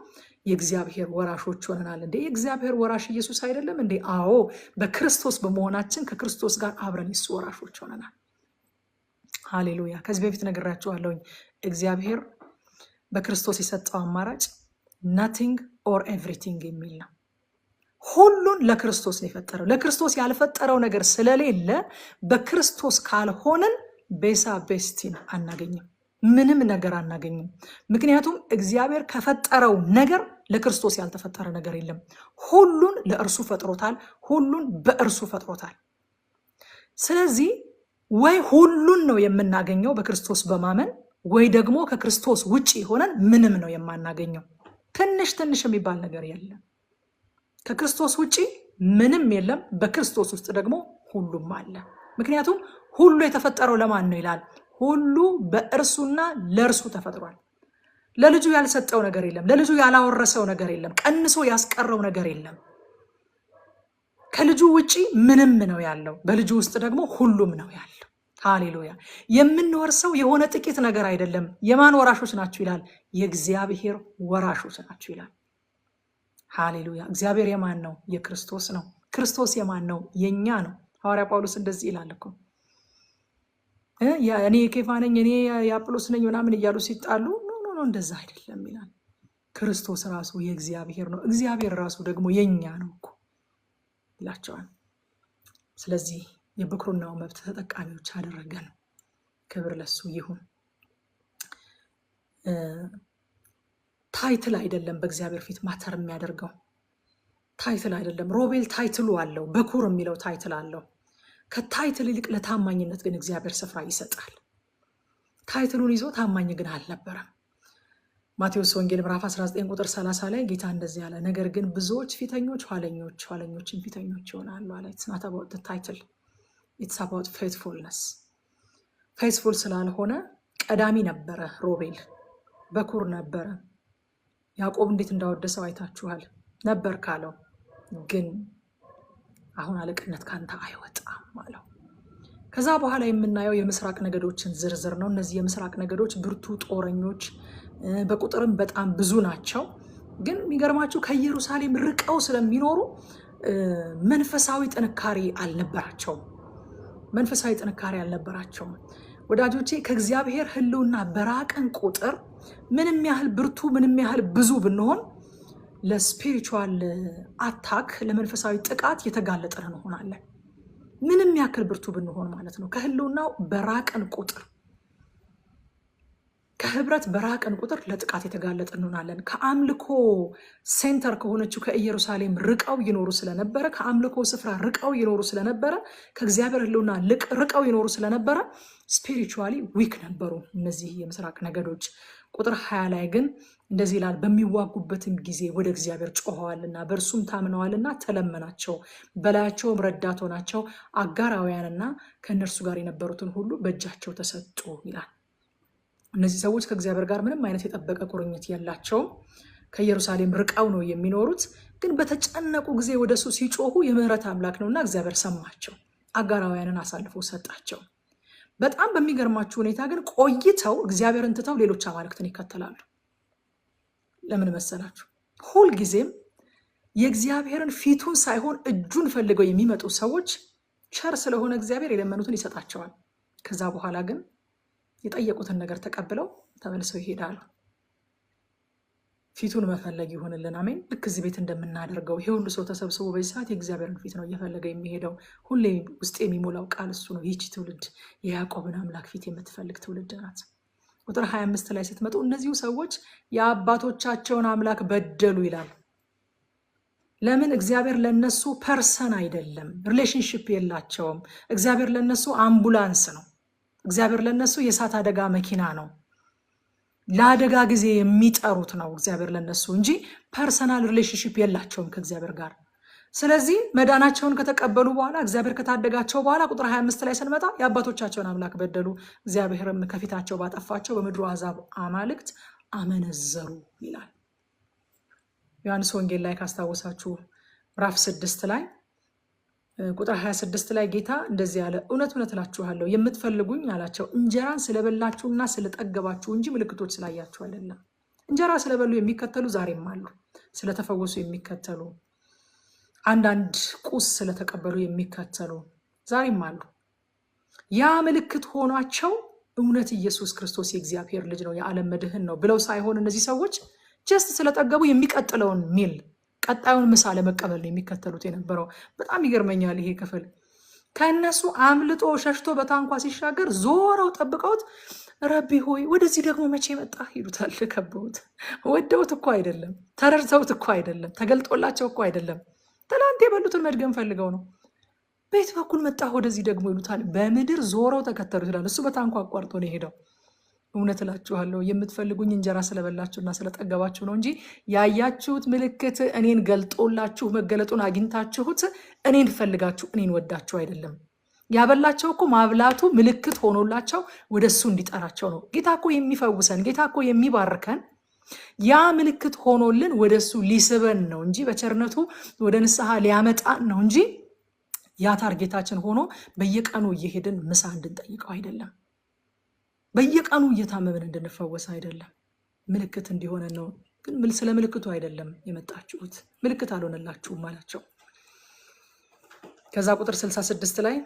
የእግዚአብሔር ወራሾች ሆነናል። እንዴ የእግዚአብሔር ወራሽ ኢየሱስ አይደለም እንዴ? አዎ፣ በክርስቶስ በመሆናችን ከክርስቶስ ጋር አብረን የሱ ወራሾች ሆነናል። ሃሌሉያ። ከዚህ በፊት ነግራችኋለሁኝ። እግዚአብሔር በክርስቶስ የሰጠው አማራጭ ናቲንግ ኦር ኤቭሪቲንግ የሚል ነው። ሁሉን ለክርስቶስ ነው የፈጠረው። ለክርስቶስ ያልፈጠረው ነገር ስለሌለ በክርስቶስ ካልሆነን ቤሳ ቤስቲን አናገኝም፣ ምንም ነገር አናገኝም። ምክንያቱም እግዚአብሔር ከፈጠረው ነገር ለክርስቶስ ያልተፈጠረ ነገር የለም። ሁሉን ለእርሱ ፈጥሮታል፣ ሁሉን በእርሱ ፈጥሮታል። ስለዚህ ወይ ሁሉን ነው የምናገኘው በክርስቶስ በማመን ወይ ደግሞ ከክርስቶስ ውጪ ሆነን ምንም ነው የማናገኘው። ትንሽ ትንሽ የሚባል ነገር የለም። ከክርስቶስ ውጪ ምንም የለም፣ በክርስቶስ ውስጥ ደግሞ ሁሉም አለ። ምክንያቱም ሁሉ የተፈጠረው ለማን ነው ይላል? ሁሉ በእርሱና ለእርሱ ተፈጥሯል። ለልጁ ያልሰጠው ነገር የለም። ለልጁ ያላወረሰው ነገር የለም። ቀንሶ ያስቀረው ነገር የለም። ከልጁ ውጪ ምንም ነው ያለው፣ በልጁ ውስጥ ደግሞ ሁሉም ነው ያለው። ሃሌሉያ። የምንወርሰው የሆነ ጥቂት ነገር አይደለም። የማን ወራሾች ናችሁ ይላል? የእግዚአብሔር ወራሾች ናችሁ ይላል። ሃሌሉያ። እግዚአብሔር የማን ነው? የክርስቶስ ነው። ክርስቶስ የማን ነው? የኛ ነው። ሐዋርያ ጳውሎስ እንደዚህ ይላል እኮ እኔ የኬፋ ነኝ እኔ የአጵሎስ ነኝ ምናምን እያሉ ሲጣሉ ኖ እንደዛ አይደለም ይላል። ክርስቶስ ራሱ የእግዚአብሔር ነው፣ እግዚአብሔር ራሱ ደግሞ የኛ ነው እኮ ይላቸዋል። ስለዚህ የብኩርናው መብት ተጠቃሚዎች አደረገን። ክብር ለሱ ይሁን። ታይትል አይደለም በእግዚአብሔር ፊት ማተር የሚያደርገው፣ ታይትል አይደለም። ሮቤል ታይትሉ አለው፣ በኩር የሚለው ታይትል አለው። ከታይትል ይልቅ ለታማኝነት ግን እግዚአብሔር ስፍራ ይሰጣል። ታይትሉን ይዞ ታማኝ ግን አልነበረም። ማቴዎስ ወንጌል ምዕራፍ 19 ቁጥር 30 ላይ ጌታ እንደዚህ ያለ፣ ነገር ግን ብዙዎች ፊተኞች ኋለኞች፣ ኋለኞችም ፊተኞች ይሆናሉ አለ። ኢትስ ናት አባውት ዘ ታይትል ኢትስ አባውት ፌትፉልነስ። ፌትፉል ስላልሆነ ቀዳሚ ነበረ ሮቤል፣ በኩር ነበረ። ያዕቆብ እንዴት እንዳወደሰው አይታችኋል። ነበር ካለው ግን አሁን አለቅነት ካንተ አይወጣም አለው። ከዛ በኋላ የምናየው የምስራቅ ነገዶችን ዝርዝር ነው። እነዚህ የምስራቅ ነገዶች ብርቱ ጦረኞች፣ በቁጥርም በጣም ብዙ ናቸው። ግን የሚገርማችሁ ከኢየሩሳሌም ርቀው ስለሚኖሩ መንፈሳዊ ጥንካሬ አልነበራቸውም። መንፈሳዊ ጥንካሬ አልነበራቸውም። ወዳጆቼ ከእግዚአብሔር ሕልውና በራቀን ቁጥር ምንም ያህል ብርቱ ምንም ያህል ብዙ ብንሆን ለስፒሪቹዋል አታክ ለመንፈሳዊ ጥቃት የተጋለጠን እንሆናለን። ምንም ያክል ብርቱ ብንሆን ማለት ነው። ከሕልውናው በራቀን ቁጥር ከህብረት በራቀን ቁጥር ለጥቃት የተጋለጠ እንሆናለን። ከአምልኮ ሴንተር ከሆነችው ከኢየሩሳሌም ርቀው ይኖሩ ስለነበረ፣ ከአምልኮ ስፍራ ርቀው ይኖሩ ስለነበረ፣ ከእግዚአብሔር ሕልውና ርቀው ይኖሩ ስለነበረ ስፒሪቹዋሊ ዊክ ነበሩ እነዚህ የምስራቅ ነገዶች። ቁጥር 20 ላይ ግን እንደዚህ ይላል፣ በሚዋጉበትም ጊዜ ወደ እግዚአብሔር ጮኸዋልና በእርሱም ታምነዋልና ተለመናቸው፣ በላያቸውም ረዳት ሆናቸው፣ አጋራውያንና ከእነርሱ ጋር የነበሩትን ሁሉ በእጃቸው ተሰጡ ይላል። እነዚህ ሰዎች ከእግዚአብሔር ጋር ምንም አይነት የጠበቀ ቁርኝት የላቸውም። ከኢየሩሳሌም ርቀው ነው የሚኖሩት። ግን በተጨነቁ ጊዜ ወደ እሱ ሲጮሁ የምህረት አምላክ ነውና እግዚአብሔር ሰማቸው፣ አጋራውያንን አሳልፎ ሰጣቸው። በጣም በሚገርማችሁ ሁኔታ ግን ቆይተው እግዚአብሔርን ትተው ሌሎች አማልክትን ይከተላሉ። ለምን መሰላችሁ? ሁልጊዜም የእግዚአብሔርን ፊቱን ሳይሆን እጁን ፈልገው የሚመጡ ሰዎች ቸር ስለሆነ እግዚአብሔር የለመኑትን ይሰጣቸዋል። ከዛ በኋላ ግን የጠየቁትን ነገር ተቀብለው ተመልሰው ይሄዳሉ። ፊቱን መፈለግ ይሆንልን። አሜን። ልክ እዚህ ቤት እንደምናደርገው ይሄ ሁሉ ሰው ተሰብስቦ በዚህ ሰዓት የእግዚአብሔርን ፊት ነው እየፈለገ የሚሄደው። ሁሌ ውስጥ የሚሞላው ቃል እሱ ነው። ይህች ትውልድ የያዕቆብን አምላክ ፊት የምትፈልግ ትውልድ ናት። ቁጥር 25 ላይ ስትመጡ እነዚሁ ሰዎች የአባቶቻቸውን አምላክ በደሉ ይላል። ለምን? እግዚአብሔር ለነሱ ፐርሰን አይደለም፣ ሪሌሽንሽፕ የላቸውም። እግዚአብሔር ለነሱ አምቡላንስ ነው። እግዚአብሔር ለነሱ የእሳት አደጋ መኪና ነው። ለአደጋ ጊዜ የሚጠሩት ነው እግዚአብሔር ለነሱ እንጂ ፐርሰናል ሪሌሽንሽፕ የላቸውም ከእግዚአብሔር ጋር። ስለዚህ መዳናቸውን ከተቀበሉ በኋላ እግዚአብሔር ከታደጋቸው በኋላ ቁጥር 25 ላይ ስንመጣ የአባቶቻቸውን አምላክ በደሉ፣ እግዚአብሔርም ከፊታቸው ባጠፋቸው በምድሩ አሕዛብ አማልክት አመነዘሩ ይላል። ዮሐንስ ወንጌል ላይ ካስታወሳችሁ ምዕራፍ 6 ላይ ቁጥር 26 ላይ ጌታ እንደዚህ ያለ፣ እውነት እውነት እላችኋለሁ የምትፈልጉኝ አላቸው እንጀራን ስለበላችሁና ስለጠገባችሁ እንጂ ምልክቶች ስላያችሁ አይደለም። እንጀራ ስለበሉ የሚከተሉ ዛሬም አሉ። ስለተፈወሱ የሚከተሉ፣ አንዳንድ ቁስ ስለተቀበሉ የሚከተሉ ዛሬም አሉ። ያ ምልክት ሆኗቸው እውነት ኢየሱስ ክርስቶስ የእግዚአብሔር ልጅ ነው፣ የዓለም መድህን ነው ብለው ሳይሆን እነዚህ ሰዎች ጀስት ስለጠገቡ የሚቀጥለውን ሚል ቀጣዩን ምሳ ለመቀበል ነው የሚከተሉት የነበረው። በጣም ይገርመኛል ይሄ ክፍል። ከእነሱ አምልጦ ሸሽቶ በታንኳ ሲሻገር ዞረው ጠብቀውት ረቢ ሆይ ወደዚህ ደግሞ መቼ መጣ ይሉታል። ከበውት ወደውት እኮ አይደለም፣ ተረድተውት እኮ አይደለም፣ ተገልጦላቸው እኮ አይደለም። ትላንት የበሉትን መድገም ፈልገው ነው። በየት በኩል መጣ ወደዚህ ደግሞ ይሉታል። በምድር ዞረው ተከተሉ ይላል። እሱ በታንኳ አቋርጦ ነው የሄደው። እውነት እላችኋለሁ የምትፈልጉኝ እንጀራ ስለበላችሁና ስለጠገባችሁ ነው እንጂ ያያችሁት ምልክት እኔን ገልጦላችሁ መገለጡን አግኝታችሁት እኔን ፈልጋችሁ እኔን ወዳችሁ አይደለም። ያበላቸው እኮ ማብላቱ ምልክት ሆኖላቸው ወደ እሱ እንዲጠራቸው ነው። ጌታ እኮ የሚፈውሰን፣ ጌታ እኮ የሚባርከን ያ ምልክት ሆኖልን ወደ እሱ ሊስበን ነው እንጂ በቸርነቱ ወደ ንስሐ ሊያመጣን ነው እንጂ ያ ታርጌታችን ሆኖ በየቀኑ እየሄድን ምሳ እንድንጠይቀው አይደለም። በየቀኑ እየታመምን እንድንፈወስ አይደለም። ምልክት እንዲሆነን ነው። ግን ስለ ምልክቱ አይደለም የመጣችሁት፣ ምልክት አልሆነላችሁም አላቸው። ከዛ ቁጥር 66 ላይ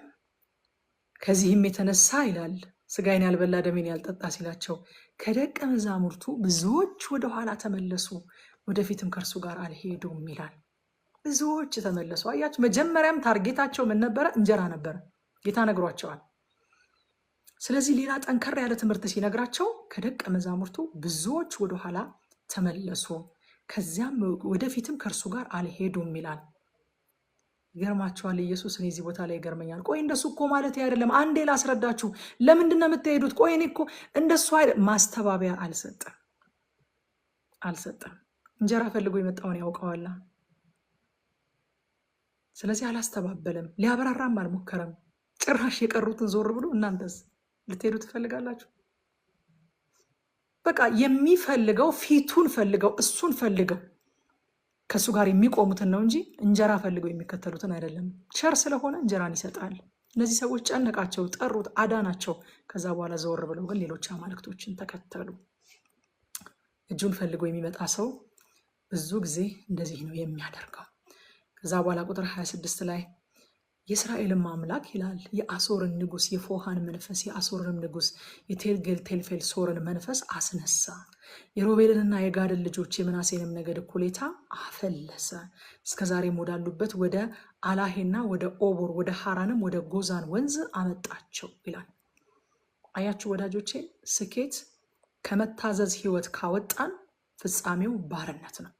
ከዚህም የተነሳ ይላል ስጋዬን ያልበላ ደሜን ያልጠጣ ሲላቸው ከደቀ መዛሙርቱ ብዙዎች ወደኋላ ተመለሱ፣ ወደፊትም ከእርሱ ጋር አልሄዱም ይላል። ብዙዎች ተመለሱ። አያችሁ፣ መጀመሪያም ታርጌታቸው ምን ነበረ? እንጀራ ነበረ። ጌታ ነግሯቸዋል። ስለዚህ ሌላ ጠንከር ያለ ትምህርት ሲነግራቸው ከደቀ መዛሙርቱ ብዙዎች ወደኋላ ተመለሱ፣ ከዚያም ወደፊትም ከእርሱ ጋር አልሄዱም ይላል። ይገርማቸዋል። ኢየሱስ እኔ እዚህ ቦታ ላይ ይገርመኛል። ቆይ እንደሱ እኮ ማለት አይደለም፣ አንዴ ላስረዳችሁ። ለምንድን ነው የምትሄዱት? ቆይ እኔ እኮ እንደሱ አይደለም። ማስተባበያ አልሰጠም። እንጀራ ፈልጎ የመጣውን ያውቀዋላ። ስለዚህ አላስተባበለም፣ ሊያበራራም አልሞከረም። ጭራሽ የቀሩትን ዞር ብሎ እናንተስ ልትሄዱ ትፈልጋላችሁ? በቃ የሚፈልገው ፊቱን ፈልገው እሱን ፈልገው ከእሱ ጋር የሚቆሙትን ነው እንጂ እንጀራ ፈልገው የሚከተሉትን አይደለም። ቸር ስለሆነ እንጀራን ይሰጣል። እነዚህ ሰዎች ጨነቃቸው፣ ጠሩት፣ አዳናቸው። ከዛ በኋላ ዘወር ብለው ግን ሌሎች አማልክቶችን ተከተሉ። እጁን ፈልጎ የሚመጣ ሰው ብዙ ጊዜ እንደዚህ ነው የሚያደርገው። ከዛ በኋላ ቁጥር 26 ላይ የእስራኤልም አምላክ ይላል የአሶርን ንጉስ የፎሃን መንፈስ የአሶርንም ንጉስ የቴልጌል ቴልፌል ሶርን መንፈስ አስነሳ። የሮቤልንና የጋድን ልጆች የምናሴንም ነገድ እኩሌታ አፈለሰ። እስከዛሬም ወዳሉበት ወደ አላሄና ወደ ኦቦር ወደ ሐራንም ወደ ጎዛን ወንዝ አመጣቸው ይላል። አያችሁ ወዳጆቼ፣ ስኬት ከመታዘዝ ህይወት ካወጣን ፍጻሜው ባርነት ነው።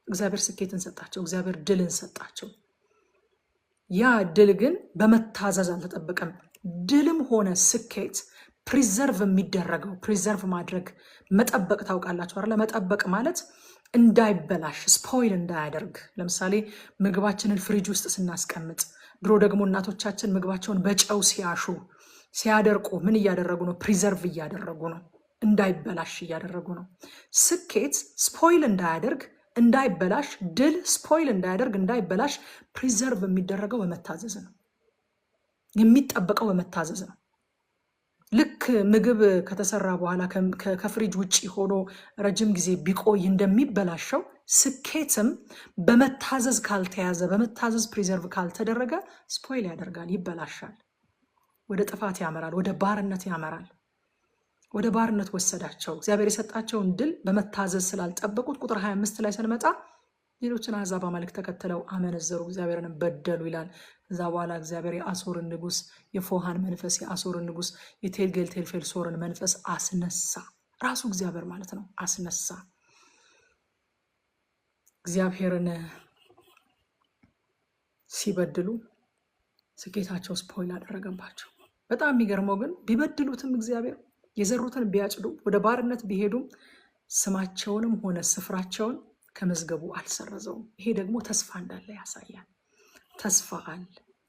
እግዚአብሔር ስኬትን ሰጣቸው። እግዚአብሔር ድልን ሰጣቸው። ያ ድል ግን በመታዘዝ አልተጠበቀም። ድልም ሆነ ስኬት ፕሪዘርቭ የሚደረገው ፕሪዘርቭ ማድረግ መጠበቅ፣ ታውቃላችሁ አይደል? መጠበቅ ማለት እንዳይበላሽ ስፖይል እንዳያደርግ። ለምሳሌ ምግባችንን ፍሪጅ ውስጥ ስናስቀምጥ፣ ድሮ ደግሞ እናቶቻችን ምግባቸውን በጨው ሲያደርቁ ምን እያደረጉ ነው? ፕሪዘርቭ እያደረጉ ነው፣ እንዳይበላሽ እያደረጉ ነው። ስኬት ስፖይል እንዳያደርግ እንዳይበላሽ፣ ድል ስፖይል እንዳያደርግ እንዳይበላሽ ፕሪዘርቭ የሚደረገው በመታዘዝ ነው። የሚጠበቀው በመታዘዝ ነው። ልክ ምግብ ከተሰራ በኋላ ከፍሪጅ ውጭ ሆኖ ረጅም ጊዜ ቢቆይ እንደሚበላሸው ስኬትም በመታዘዝ ካልተያዘ፣ በመታዘዝ ፕሪዘርቭ ካልተደረገ ስፖይል ያደርጋል፣ ይበላሻል፣ ወደ ጥፋት ያመራል፣ ወደ ባርነት ያመራል። ወደ ባርነት ወሰዳቸው። እግዚአብሔር የሰጣቸውን ድል በመታዘዝ ስላልጠበቁት ቁጥር 25 ላይ ስንመጣ ሌሎችን አሕዛብ አማልክት ተከትለው አመነዘሩ፣ እግዚአብሔርን በደሉ ይላል። ከዛ በኋላ እግዚአብሔር የአሶርን ንጉስ የፎሃን መንፈስ የአሶርን ንጉስ የቴልጌል ቴልፌል ሶርን መንፈስ አስነሳ። ራሱ እግዚአብሔር ማለት ነው፣ አስነሳ። እግዚአብሔርን ሲበድሉ ስኬታቸው ስፖይል አደረገባቸው። በጣም የሚገርመው ግን ቢበድሉትም እግዚአብሔር የዘሩትን ቢያጭዱ ወደ ባርነት ቢሄዱም ስማቸውንም ሆነ ስፍራቸውን ከመዝገቡ አልሰረዘውም። ይሄ ደግሞ ተስፋ እንዳለ ያሳያል። ተስፋ አለ።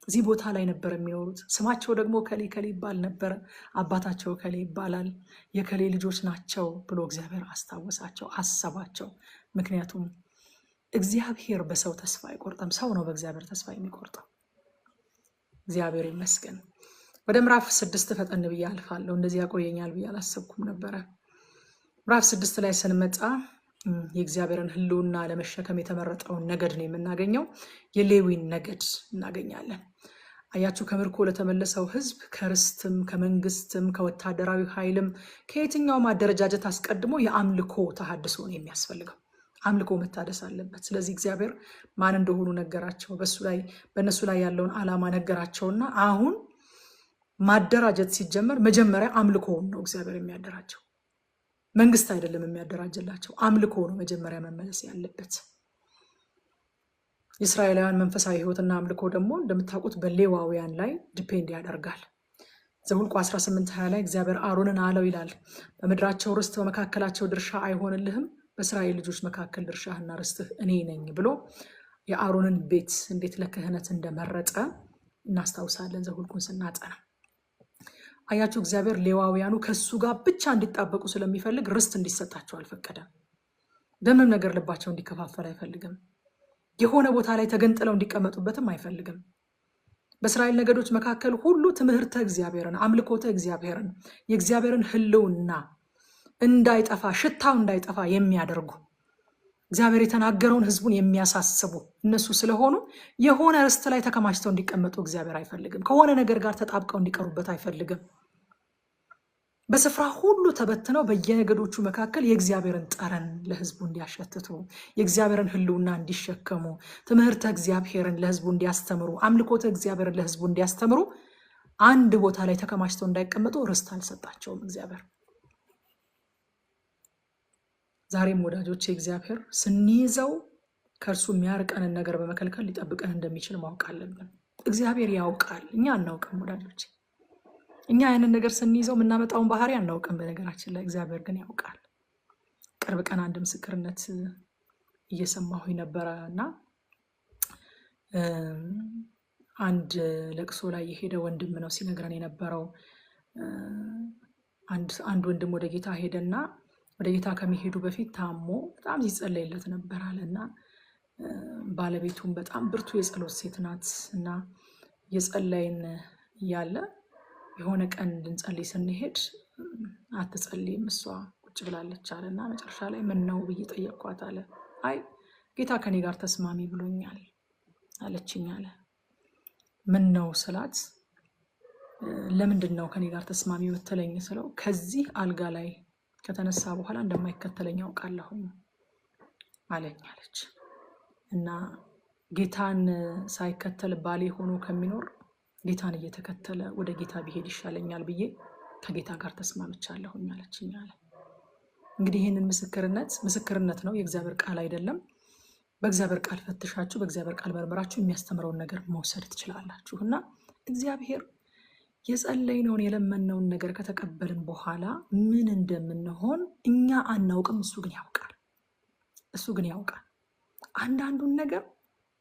እዚህ ቦታ ላይ ነበር የሚኖሩት። ስማቸው ደግሞ ከሌ ከሌ ይባል ነበረ። አባታቸው ከሌ ይባላል፣ የከሌ ልጆች ናቸው ብሎ እግዚአብሔር አስታወሳቸው፣ አሰባቸው። ምክንያቱም እግዚአብሔር በሰው ተስፋ አይቆርጥም፣ ሰው ነው በእግዚአብሔር ተስፋ የሚቆርጠው። እግዚአብሔር ይመስገን። ወደ ምዕራፍ 6 ፈጠን ብዬ አልፋለሁ። እንደዚህ ያቆየኛል ብዬ አላሰብኩም ነበረ። ምዕራፍ 6 ላይ ስንመጣ የእግዚአብሔርን ሕልውና ለመሸከም የተመረጠውን ነገድ ነው የምናገኘው። የሌዊን ነገድ እናገኛለን። አያችሁ፣ ከምርኮ ለተመለሰው ሕዝብ ከርስትም ከመንግስትም ከወታደራዊ ኃይልም ከየትኛውም አደረጃጀት አስቀድሞ የአምልኮ ተሐድሶ ነው የሚያስፈልገው። አምልኮ መታደስ አለበት። ስለዚህ እግዚአብሔር ማን እንደሆኑ ነገራቸው፣ በእነሱ ላይ ያለውን ዓላማ ነገራቸውና አሁን ማደራጀት ሲጀመር መጀመሪያ አምልኮውን ነው እግዚአብሔር የሚያደራጀው። መንግስት አይደለም የሚያደራጀላቸው፣ አምልኮ ነው መጀመሪያ መመለስ ያለበት። የእስራኤላውያን መንፈሳዊ ህይወትና አምልኮ ደግሞ እንደምታውቁት በሌዋውያን ላይ ዲፔንድ ያደርጋል። ዘኍልቍ 18:20 ላይ እግዚአብሔር አሮንን አለው ይላል፣ በምድራቸው ርስት በመካከላቸው ድርሻ አይሆንልህም፣ በእስራኤል ልጆች መካከል ድርሻህና ርስትህ እኔ ነኝ ብሎ የአሮንን ቤት እንዴት ለክህነት እንደመረጠ እናስታውሳለን ዘኍልቍን ስናጠና። አያችሁ፣ እግዚአብሔር ሌዋውያኑ ከሱ ጋር ብቻ እንዲጣበቁ ስለሚፈልግ ርስት እንዲሰጣቸው አልፈቀደም። በምንም ነገር ልባቸው እንዲከፋፈል አይፈልግም። የሆነ ቦታ ላይ ተገንጥለው እንዲቀመጡበትም አይፈልግም። በእስራኤል ነገዶች መካከል ሁሉ ትምህርተ እግዚአብሔርን፣ አምልኮተ እግዚአብሔርን፣ የእግዚአብሔርን ሕልውና እንዳይጠፋ፣ ሽታው እንዳይጠፋ የሚያደርጉ እግዚአብሔር የተናገረውን ህዝቡን የሚያሳስቡ እነሱ ስለሆኑ የሆነ ርስት ላይ ተከማችተው እንዲቀመጡ እግዚአብሔር አይፈልግም። ከሆነ ነገር ጋር ተጣብቀው እንዲቀሩበት አይፈልግም። በስፍራ ሁሉ ተበትነው በየነገዶቹ መካከል የእግዚአብሔርን ጠረን ለህዝቡ እንዲያሸትቱ፣ የእግዚአብሔርን ሕልውና እንዲሸከሙ፣ ትምህርተ እግዚአብሔርን ለህዝቡ እንዲያስተምሩ፣ አምልኮተ እግዚአብሔርን ለህዝቡ እንዲያስተምሩ አንድ ቦታ ላይ ተከማችተው እንዳይቀመጡ ርስት አልሰጣቸውም እግዚአብሔር። ዛሬም ወዳጆች እግዚአብሔር ስንይዘው ከእርሱ የሚያርቀንን ነገር በመከልከል ሊጠብቀን እንደሚችል ማወቅ አለብን። እግዚአብሔር ያውቃል፣ እኛ አናውቅም ወዳጆች። እኛ ያንን ነገር ስንይዘው የምናመጣውን ባህሪ አናውቅም። በነገራችን ላይ እግዚአብሔር ግን ያውቃል። ቅርብ ቀን አንድ ምስክርነት እየሰማሁ ነበረ እና አንድ ለቅሶ ላይ የሄደ ወንድም ነው ሲነግረን የነበረው። አንድ ወንድም ወደ ጌታ ሄደና ወደ ጌታ ከመሄዱ በፊት ታሞ በጣም ሲጸለይለት ነበር አለና ባለቤቱም በጣም ብርቱ የጸሎት ሴት ናት እና የጸለይን እያለ የሆነ ቀን እንድንጸልይ ስንሄድ አትጸልይም እሷ ቁጭ ብላለች አለና መጨረሻ ላይ ምን ነው ብዬ ጠየቅኳት አለ። አይ ጌታ ከኔ ጋር ተስማሚ ብሎኛል አለችኝ አለ። ምን ነው ስላት ለምንድን ነው ከኔ ጋር ተስማሚ የምትለኝ ስለው ከዚህ አልጋ ላይ ከተነሳ በኋላ እንደማይከተለኝ አውቃለሁ አለኝ አለች። እና ጌታን ሳይከተል ባሌ ሆኖ ከሚኖር ጌታን እየተከተለ ወደ ጌታ ቢሄድ ይሻለኛል ብዬ ከጌታ ጋር ተስማምቻለሁኝ አለችኝ አለ። እንግዲህ ይህንን ምስክርነት ነው፣ የእግዚአብሔር ቃል አይደለም። በእግዚአብሔር ቃል ፈትሻችሁ በእግዚአብሔር ቃል መርምራችሁ የሚያስተምረውን ነገር መውሰድ ትችላላችሁ። እና እግዚአብሔር የጸለይነውን የለመነውን ነገር ከተቀበልን በኋላ ምን እንደምንሆን እኛ አናውቅም፣ እሱ ግን ያውቃል። አንዳንዱን ነገር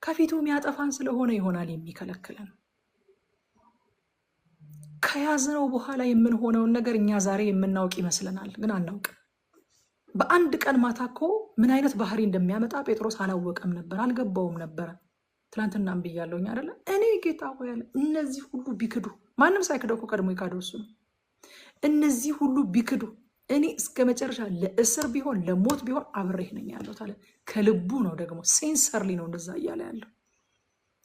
ከፊቱ የሚያጠፋን ስለሆነ ይሆናል የሚከለክለን። ከያዝነው በኋላ የምንሆነውን ነገር እኛ ዛሬ የምናውቅ ይመስለናል፣ ግን አናውቅም። በአንድ ቀን ማታ እኮ ምን አይነት ባህሪ እንደሚያመጣ ጴጥሮስ አላወቀም ነበር፣ አልገባውም ነበረ። ትናንትናም ብያለሁኝ አይደለ? እኔ ጌታ ሆይ ያለ እነዚህ ሁሉ ቢክዱ፣ ማንም ሳይክደው እኮ ቀድሞ የካደው እሱ ነው። እነዚህ ሁሉ ቢክዱ እኔ እስከ መጨረሻ ለእስር ቢሆን ለሞት ቢሆን አብሬህ ነኝ ያለው ታለ። ከልቡ ነው ደግሞ ሴንሰርሊ ነው እንደዛ እያለ ያለው።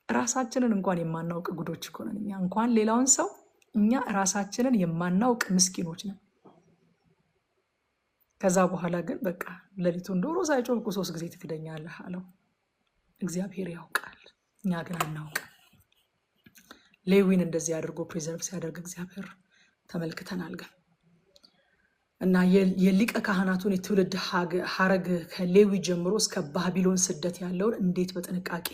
ራሳችንን እንኳን የማናውቅ ጉዶች እኮ ነን እኛ፣ እንኳን ሌላውን ሰው እኛ ራሳችንን የማናውቅ ምስኪኖች ነን። ከዛ በኋላ ግን በቃ ሌሊቱን ዶሮ ሳይጮህ እኮ 3 ጊዜ ትክደኛለህ አለው። እግዚአብሔር ያውቃል፣ እኛ ግን አናውቅም። ሌዊን እንደዚህ አድርጎ ፕሪዘርቭ ሲያደርግ እግዚአብሔር ተመልክተናል። ግን እና የሊቀ ካህናቱን የትውልድ ሀረግ ከሌዊ ጀምሮ እስከ ባቢሎን ስደት ያለውን እንዴት በጥንቃቄ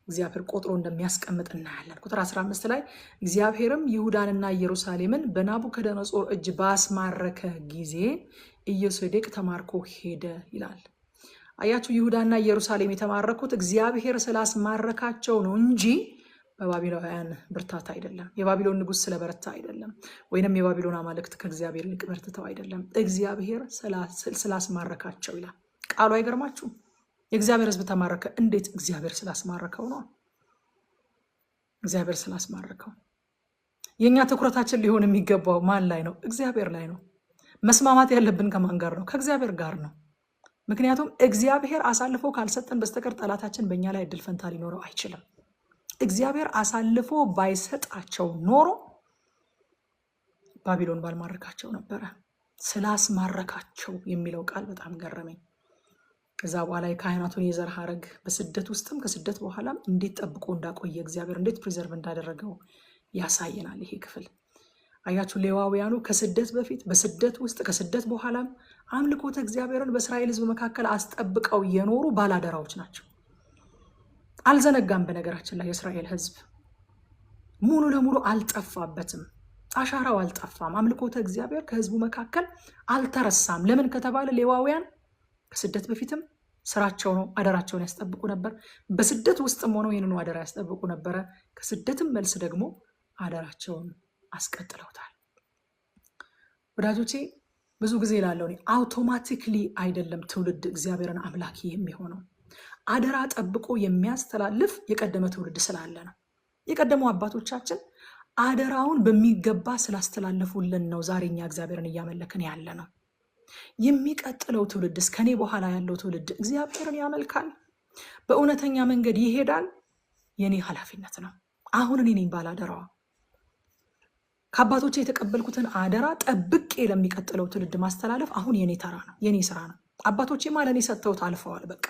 እግዚአብሔር ቆጥሮ እንደሚያስቀምጥ እናያለን። ቁጥር 15 ላይ እግዚአብሔርም ይሁዳንና ኢየሩሳሌምን በናቡከደነጾር እጅ ባስማረከ ጊዜ ኢዮሴዴቅ ተማርኮ ሄደ ይላል። አያችሁ ይሁዳና ኢየሩሳሌም የተማረኩት እግዚአብሔር ስላስማረካቸው ነው እንጂ በባቢሎናውያን ብርታት አይደለም። የባቢሎን ንጉስ ስለበረታ አይደለም፣ ወይንም የባቢሎን አማልክት ከእግዚአብሔር ይልቅ በርትተው አይደለም። እግዚአብሔር ስላስማረካቸው ይላል ቃሉ። አይገርማችሁም? የእግዚአብሔር ሕዝብ ተማረከ። እንዴት? እግዚአብሔር ስላስማረከው ነው። እግዚአብሔር ስላስማረከው። የኛ ትኩረታችን ሊሆን የሚገባው ማን ላይ ነው? እግዚአብሔር ላይ ነው። መስማማት ያለብን ከማን ጋር ነው? ከእግዚአብሔር ጋር ነው። ምክንያቱም እግዚአብሔር አሳልፎ ካልሰጠን በስተቀር ጠላታችን በእኛ ላይ እድል ፈንታ ሊኖረው አይችልም። እግዚአብሔር አሳልፎ ባይሰጣቸው ኖሮ ባቢሎን ባልማረካቸው ነበረ። ስላስማረካቸው የሚለው ቃል በጣም ገረመኝ። ከዛ በኋላ የካህናቱን የዘር ሐረግ በስደት ውስጥም ከስደት በኋላም እንዴት ጠብቆ እንዳቆየ እግዚአብሔር እንዴት ፕሪዘርቭ እንዳደረገው ያሳየናል ይሄ ክፍል። አያችሁ ሌዋውያኑ ከስደት በፊት በስደት ውስጥ ከስደት በኋላም አምልኮተ እግዚአብሔርን በእስራኤል ሕዝብ መካከል አስጠብቀው የኖሩ ባላደራዎች ናቸው። አልዘነጋም። በነገራችን ላይ የእስራኤል ሕዝብ ሙሉ ለሙሉ አልጠፋበትም። አሻራው አልጠፋም። አምልኮተ እግዚአብሔር ከሕዝቡ መካከል አልተረሳም። ለምን ከተባለ ሌዋውያን ከስደት በፊትም ስራቸው ነው፣ አደራቸውን ያስጠብቁ ነበር። በስደት ውስጥም ሆነው ይህንኑ አደራ ያስጠብቁ ነበረ። ከስደትም መልስ ደግሞ አደራቸውን አስቀጥለውታል። ወዳጆቼ ብዙ ጊዜ ላለው አውቶማቲክሊ አይደለም ትውልድ እግዚአብሔርን አምላኪ የሚሆነው። አደራ ጠብቆ የሚያስተላልፍ የቀደመ ትውልድ ስላለ ነው። የቀደሙ አባቶቻችን አደራውን በሚገባ ስላስተላለፉልን ነው ዛሬ እኛ እግዚአብሔርን እያመለክን ያለ ነው። የሚቀጥለው ትውልድስ ከኔ በኋላ ያለው ትውልድ እግዚአብሔርን ያመልካል፣ በእውነተኛ መንገድ ይሄዳል? የኔ ኃላፊነት ነው። አሁን እኔ ነኝ ባላደራዋ። ከአባቶቼ የተቀበልኩትን አደራ ጠብቄ ለሚቀጥለው ትውልድ ማስተላለፍ አሁን የኔ ተራ ነው፣ የኔ ስራ ነው። አባቶቼማ ለእኔ ሰጥተውት አልፈዋል። በቃ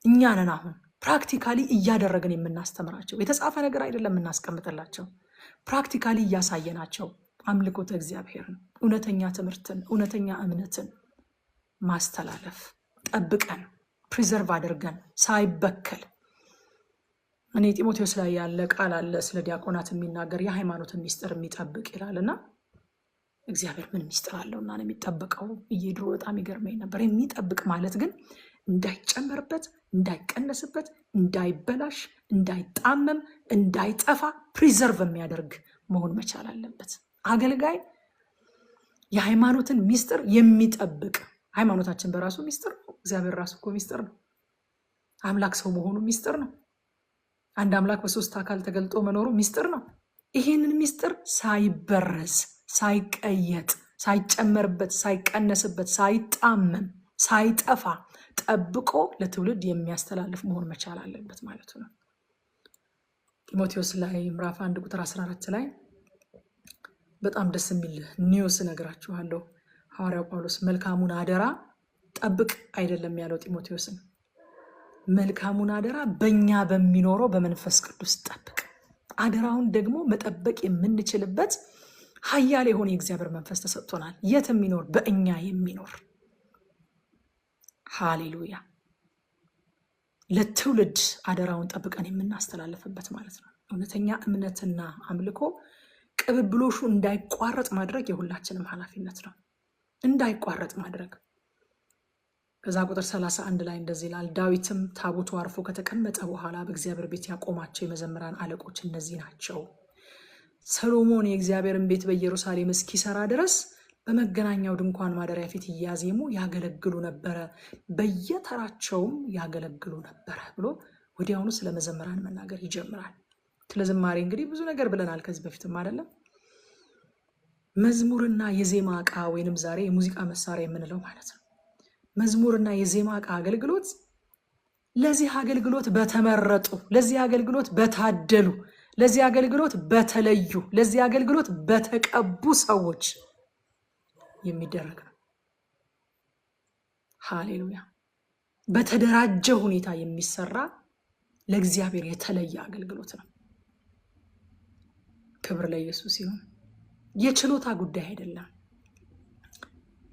እኛ ነን አሁን ፕራክቲካሊ እያደረግን የምናስተምራቸው። የተጻፈ ነገር አይደለም የምናስቀምጥላቸው፣ ፕራክቲካሊ እያሳየናቸው አምልኮተ እግዚአብሔርን፣ እውነተኛ ትምህርትን፣ እውነተኛ እምነትን ማስተላለፍ ጠብቀን ፕሪዘርቭ አድርገን ሳይበከል። እኔ ጢሞቴዎስ ላይ ያለ ቃል አለ ስለ ዲያቆናት የሚናገር የሃይማኖትን ሚስጥር የሚጠብቅ ይላልና እግዚአብሔር ምን ሚስጥር አለውና ነው የሚጠበቀው? ድሮ በጣም ይገርመኝ ነበር። የሚጠብቅ ማለት ግን እንዳይጨመርበት፣ እንዳይቀነስበት፣ እንዳይበላሽ፣ እንዳይጣመም፣ እንዳይጠፋ ፕሪዘርቭ የሚያደርግ መሆን መቻል አለበት። አገልጋይ የሃይማኖትን ሚስጥር የሚጠብቅ። ሃይማኖታችን በራሱ ሚስጥር ነው። እግዚአብሔር ራሱ እኮ ሚስጥር ነው። አምላክ ሰው መሆኑ ሚስጥር ነው። አንድ አምላክ በሶስት አካል ተገልጦ መኖሩ ሚስጥር ነው። ይህንን ሚስጥር ሳይበረዝ፣ ሳይቀየጥ፣ ሳይጨመርበት፣ ሳይቀነስበት፣ ሳይጣመም፣ ሳይጠፋ ጠብቆ ለትውልድ የሚያስተላልፍ መሆን መቻል አለበት ማለት ነው። ጢሞቴዎስ ላይ ምዕራፍ 1 ቁጥር 14 ላይ በጣም ደስ የሚል ኒውስ እነግራችኋለሁ። ሐዋርያው ጳውሎስ መልካሙን አደራ ጠብቅ አይደለም ያለው ጢሞቴዎስን፣ መልካሙን አደራ በእኛ በሚኖረው በመንፈስ ቅዱስ ጠብቅ። አደራውን ደግሞ መጠበቅ የምንችልበት ኃያል የሆነ የእግዚአብሔር መንፈስ ተሰጥቶናል። የት የሚኖር? በእኛ የሚኖር። ሃሌሉያ! ለትውልድ አደራውን ጠብቀን የምናስተላልፍበት ማለት ነው። እውነተኛ እምነትና አምልኮ ቅብብሎሹ እንዳይቋረጥ ማድረግ የሁላችንም ኃላፊነት ነው። እንዳይቋረጥ ማድረግ። ከዛ ቁጥር 31 ላይ እንደዚህ ይላል፣ ዳዊትም ታቦቱ አርፎ ከተቀመጠ በኋላ በእግዚአብሔር ቤት ያቆማቸው የመዘምራን አለቆች እነዚህ ናቸው። ሰሎሞን የእግዚአብሔርን ቤት በኢየሩሳሌም እስኪሰራ ድረስ በመገናኛው ድንኳን ማደሪያ ፊት እያዜሙ ያገለግሉ ነበረ፣ በየተራቸውም ያገለግሉ ነበረ ብሎ ወዲያውኑ ስለ መዘምራን መናገር ይጀምራል። ስለ ዝማሬ እንግዲህ ብዙ ነገር ብለናል ከዚህ በፊትም አይደለም። መዝሙርና የዜማ ዕቃ ወይንም ዛሬ የሙዚቃ መሳሪያ የምንለው ማለት ነው። መዝሙርና የዜማ ዕቃ አገልግሎት ለዚህ አገልግሎት በተመረጡ፣ ለዚህ አገልግሎት በታደሉ፣ ለዚህ አገልግሎት በተለዩ፣ ለዚህ አገልግሎት በተቀቡ ሰዎች የሚደረግ ነው። ሃሌሉያ! በተደራጀ ሁኔታ የሚሰራ ለእግዚአብሔር የተለየ አገልግሎት ነው። ክብር ለኢየሱስ ይሁን። የችሎታ ጉዳይ አይደለም።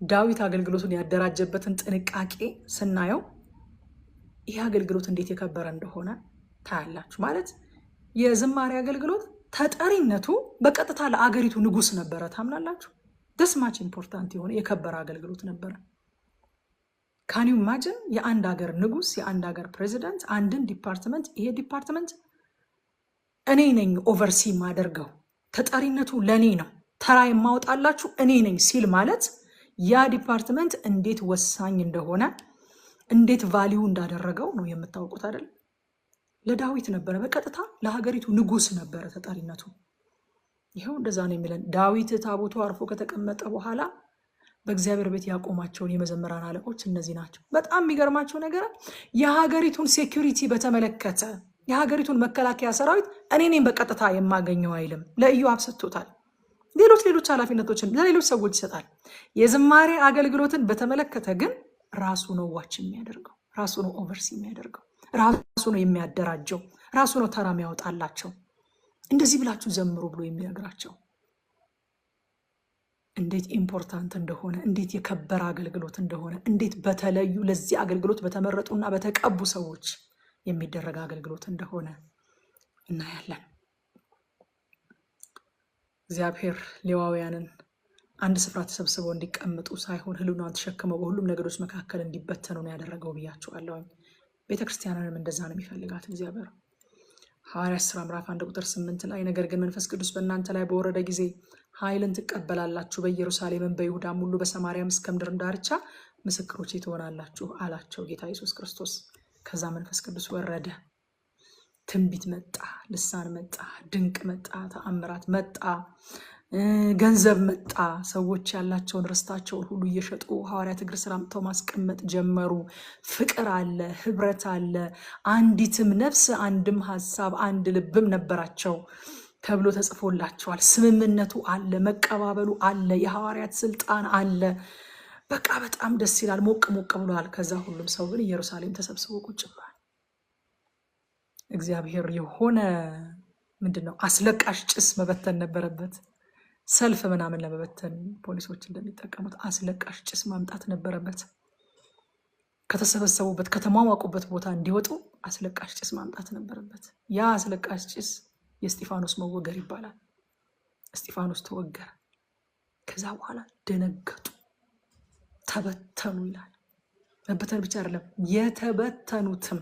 ዳዊት አገልግሎቱን ያደራጀበትን ጥንቃቄ ስናየው ይህ አገልግሎት እንዴት የከበረ እንደሆነ ታያላችሁ። ማለት የዝማሬ አገልግሎት ተጠሪነቱ በቀጥታ ለአገሪቱ ንጉስ ነበረ። ታምናላችሁ? ደስማች ኢምፖርታንት የሆነ የከበረ አገልግሎት ነበረ። ካን ዩ ኢማጂን የአንድ ሀገር ንጉስ የአንድ ሀገር ፕሬዚዳንት አንድን ዲፓርትመንት ይሄ ዲፓርትመንት እኔ ነኝ ኦቨርሲ ማደርገው ተጠሪነቱ ለኔ ነው ተራ የማውጣላችሁ እኔ ነኝ ሲል ማለት ያ ዲፓርትመንት እንዴት ወሳኝ እንደሆነ እንዴት ቫልዩ እንዳደረገው ነው የምታውቁት አይደል? ለዳዊት ነበረ በቀጥታ ለሀገሪቱ ንጉስ ነበረ ተጠሪነቱ። ይሄው እንደዛ ነው የሚለን። ዳዊት ታቦቱ አርፎ ከተቀመጠ በኋላ በእግዚአብሔር ቤት ያቆማቸውን የመዘምራን አለቆች እነዚህ ናቸው። በጣም የሚገርማቸው ነገር የሀገሪቱን ሴኩሪቲ በተመለከተ የሀገሪቱን መከላከያ ሰራዊት እኔ ነኝ በቀጥታ የማገኘው አይልም። ለኢዮአብ ሰጥቶታል። ሌሎች ኃላፊነቶችን ለሌሎች ሰዎች ይሰጣል። የዝማሬ አገልግሎትን በተመለከተ ግን ራሱ ነው ዋች የሚያደርገው፣ ራሱ ነው ኦቨርሲ የሚያደርገው፣ ራሱ ነው የሚያደራጀው፣ ራሱ ነው ተራ የሚያወጣላቸው። እንደዚህ ብላችሁ ዘምሩ ብሎ የሚነግራቸው እንዴት ኢምፖርታንት እንደሆነ፣ እንዴት የከበረ አገልግሎት እንደሆነ፣ እንዴት በተለዩ ለዚህ አገልግሎት በተመረጡና በተቀቡ ሰዎች የሚደረግ አገልግሎት እንደሆነ እናያለን። እግዚአብሔር ሌዋውያንን አንድ ስፍራ ተሰብስበው እንዲቀመጡ ሳይሆን ህልውናን ተሸክመው በሁሉም ነገዶች መካከል እንዲበተኑ ነው ያደረገው ብያችኋለሁ። ቤተክርስቲያንንም እንደዛ ነው የሚፈልጋት እግዚአብሔር። ሐዋርያት ሥራ ምዕራፍ 1 ቁጥር 8 ላይ ነገር ግን መንፈስ ቅዱስ በእናንተ ላይ በወረደ ጊዜ ኃይልን ትቀበላላችሁ፣ በኢየሩሳሌምም በይሁዳም ሁሉ በሰማርያም እስከ ምድር ዳርቻ ምስክሮቼ ትሆናላችሁ አላቸው ጌታ ኢየሱስ ክርስቶስ። ከዛ መንፈስ ቅዱስ ወረደ። ትንቢት መጣ፣ ልሳን መጣ፣ ድንቅ መጣ፣ ተአምራት መጣ፣ ገንዘብ መጣ። ሰዎች ያላቸውን ርስታቸውን ሁሉ እየሸጡ ሐዋርያት እግር ስር አምጥተው ማስቀመጥ ጀመሩ። ፍቅር አለ፣ ህብረት አለ፣ አንዲትም ነፍስ አንድም ሀሳብ አንድ ልብም ነበራቸው ተብሎ ተጽፎላቸዋል። ስምምነቱ አለ፣ መቀባበሉ አለ፣ የሐዋርያት ስልጣን አለ። በቃ በጣም ደስ ይላል። ሞቅ ሞቅ ብሏል። ከዛ ሁሉም ሰው ግን ኢየሩሳሌም ተሰብስቦ ቁጭ ብሏል። እግዚአብሔር የሆነ ምንድነው አስለቃሽ ጭስ መበተን ነበረበት። ሰልፍ ምናምን ለመበተን ፖሊሶች እንደሚጠቀሙት አስለቃሽ ጭስ ማምጣት ነበረበት። ከተሰበሰቡበት ከተሟሟቁበት ቦታ እንዲወጡ አስለቃሽ ጭስ ማምጣት ነበረበት። ያ አስለቃሽ ጭስ የእስጢፋኖስ መወገር ይባላል። እስጢፋኖስ ተወገረ። ከዛ በኋላ ደነገጡ፣ ተበተኑ ይላል። መበተን ብቻ አይደለም፣ የተበተኑትም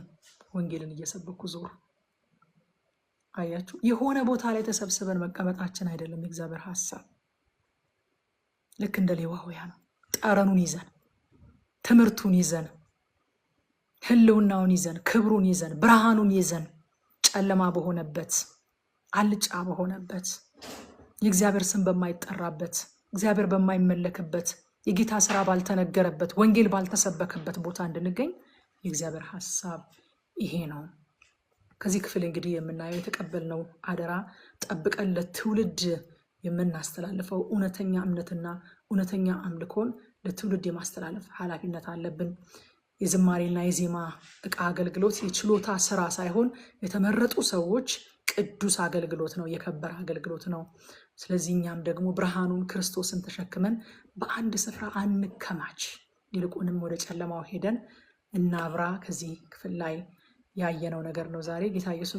ወንጌልን እየሰበኩ ዞሩ። አያችሁ፣ የሆነ ቦታ ላይ ተሰብስበን መቀመጣችን አይደለም የእግዚአብሔር ሐሳብ። ልክ እንደ ሌዋውያን ነው። ጠረኑን ይዘን፣ ትምህርቱን ይዘን፣ ህልውናውን ይዘን፣ ክብሩን ይዘን፣ ብርሃኑን ይዘን ጨለማ በሆነበት አልጫ በሆነበት የእግዚአብሔር ስም በማይጠራበት እግዚአብሔር በማይመለክበት የጌታ ስራ ባልተነገረበት ወንጌል ባልተሰበከበት ቦታ እንድንገኝ የእግዚአብሔር ሐሳብ ይሄ ነው። ከዚህ ክፍል እንግዲህ የምናየው የተቀበልነው አደራ ጠብቀን ለትውልድ የምናስተላልፈው እውነተኛ እምነትና እውነተኛ አምልኮን ለትውልድ የማስተላለፍ ኃላፊነት አለብን። የዝማሬና የዜማ ዕቃ አገልግሎት የችሎታ ስራ ሳይሆን የተመረጡ ሰዎች ቅዱስ አገልግሎት ነው፣ የከበረ አገልግሎት ነው። ስለዚህ እኛም ደግሞ ብርሃኑን ክርስቶስን ተሸክመን በአንድ ስፍራ አንከማች፣ ይልቁንም ወደ ጨለማው ሄደን እናብራ። ከዚህ ክፍል ላይ ያየነው ነገር ነው ዛሬ ጌታ ኢየሱስ